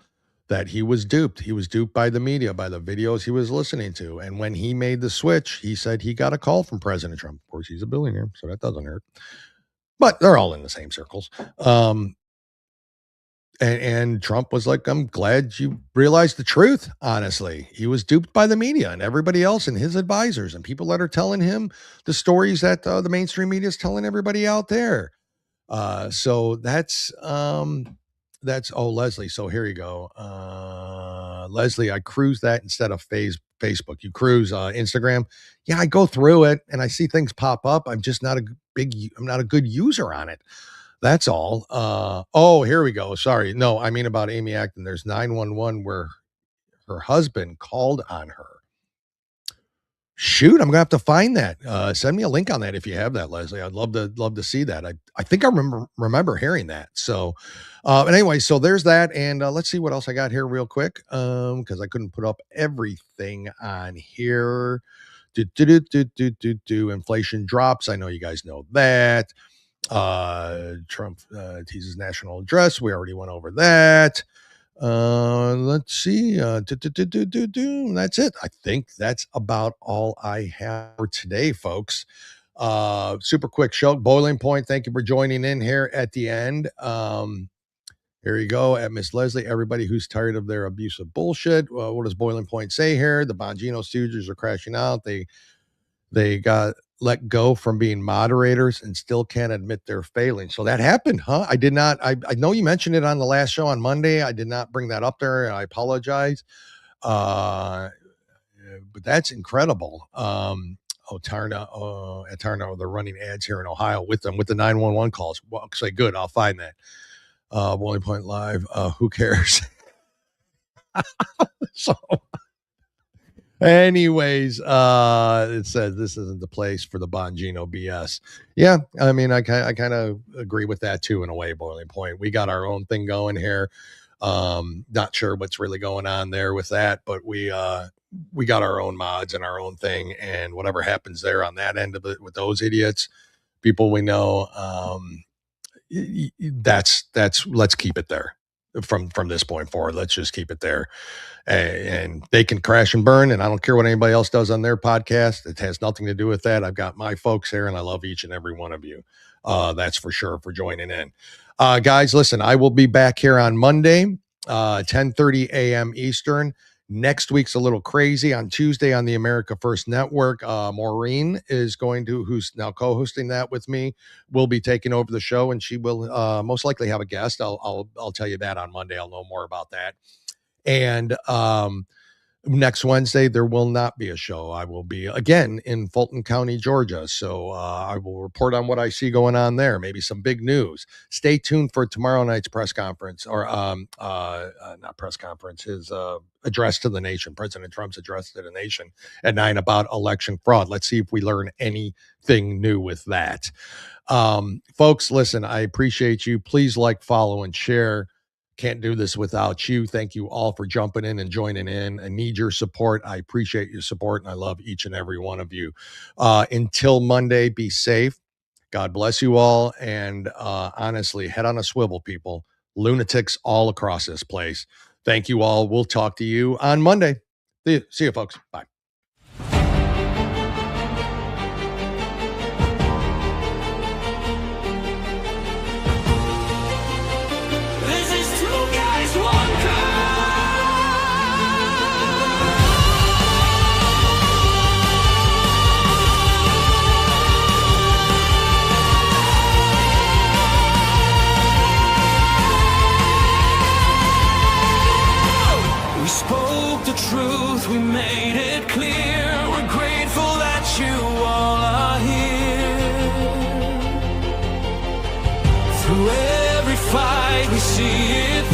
that he was duped. He was duped by the media, by the videos he was listening to. And when he made the switch, he said he got a call from President Trump. Of course, he's a billionaire, so that doesn't hurt. But they're all in the same circles. And Trump was like, I'm glad you realized the truth, honestly. He was duped by the media and everybody else and his advisors and people that are telling him the stories that the mainstream media is telling everybody out there. So that's Leslie. So here you go. Leslie, I cruise that instead of Facebook. You cruise Instagram. Yeah, I go through it and I see things pop up. I'm just not I'm not a good user on it. That's all. Oh, here we go. Sorry. No, I mean about Amy Acton. There's 911 where her husband called on her. Shoot, I'm gonna have to find that. Send me a link on that if you have that, Leslie. I'd love to see that. I think I remember hearing that. So, anyway, so there's that, and let's see what else I got here real quick. Because I couldn't put up everything on here. Inflation drops. I know you guys know that. Trump teases national address. We already went over that. Let's see. That's it. I think that's about all I have for today, folks. Super quick show. Boiling Point, thank you for joining in here at the end. Here you go at Miss Leslie. Everybody who's tired of their abusive bullshit. What does Boiling Point say here? The Bongino stooges are crashing out. They got let go from being moderators and still can't admit they're failing. So that happened, huh? I did not. I know you mentioned it on the last show on Monday. I did not bring that up there, and I apologize. But that's incredible. Tarna, they're running ads here in Ohio with them with the 911 calls. Well, say good. I'll find that. Boiling Point Live. Who cares? So. Anyways, it says this isn't the place for the Bongino BS. Yeah, I mean, I kind of agree with that too in a way, Boiling Point. We got our own thing going here. Not sure what's really going on there with that, but we got our own mods and our own thing, and whatever happens there on that end of it with those idiots, people we know, that's let's keep it there from this point forward. Let's just keep it there. And they can crash and burn, and I don't care what anybody else does on their podcast. It has nothing to do with that. I've got my folks here, and I love each and every one of you. That's for sure, for joining in. Guys, listen, I will be back here on Monday, 10:30 a.m. Eastern. Next week's a little crazy. On Tuesday on the America First Network, Maureen is who's now co-hosting that with me, will be taking over the show, and she will most likely have a guest. I'll tell you that on Monday. I'll know more about that. And next Wednesday, there will not be a show. I will be again in Fulton County, Georgia. So I will report on what I see going on there. Maybe some big news. Stay tuned for tomorrow night's press conference, or not press conference, his address to the nation, President Trump's address to the nation at 9 about election fraud. Let's see if we learn anything new with that. Folks, listen, I appreciate you. Please like, follow, and share. Can't do this without you. Thank you all for jumping in and joining in. I need your support. I appreciate your support, and I love each and every one of you. Until Monday, be safe. God bless you all. And honestly, head on a swivel, people. Lunatics all across this place. Thank you all. We'll talk to you on Monday. See you, folks. Bye. We spoke the truth, we made it clear. We're grateful that you all are here. Through every fight, we see it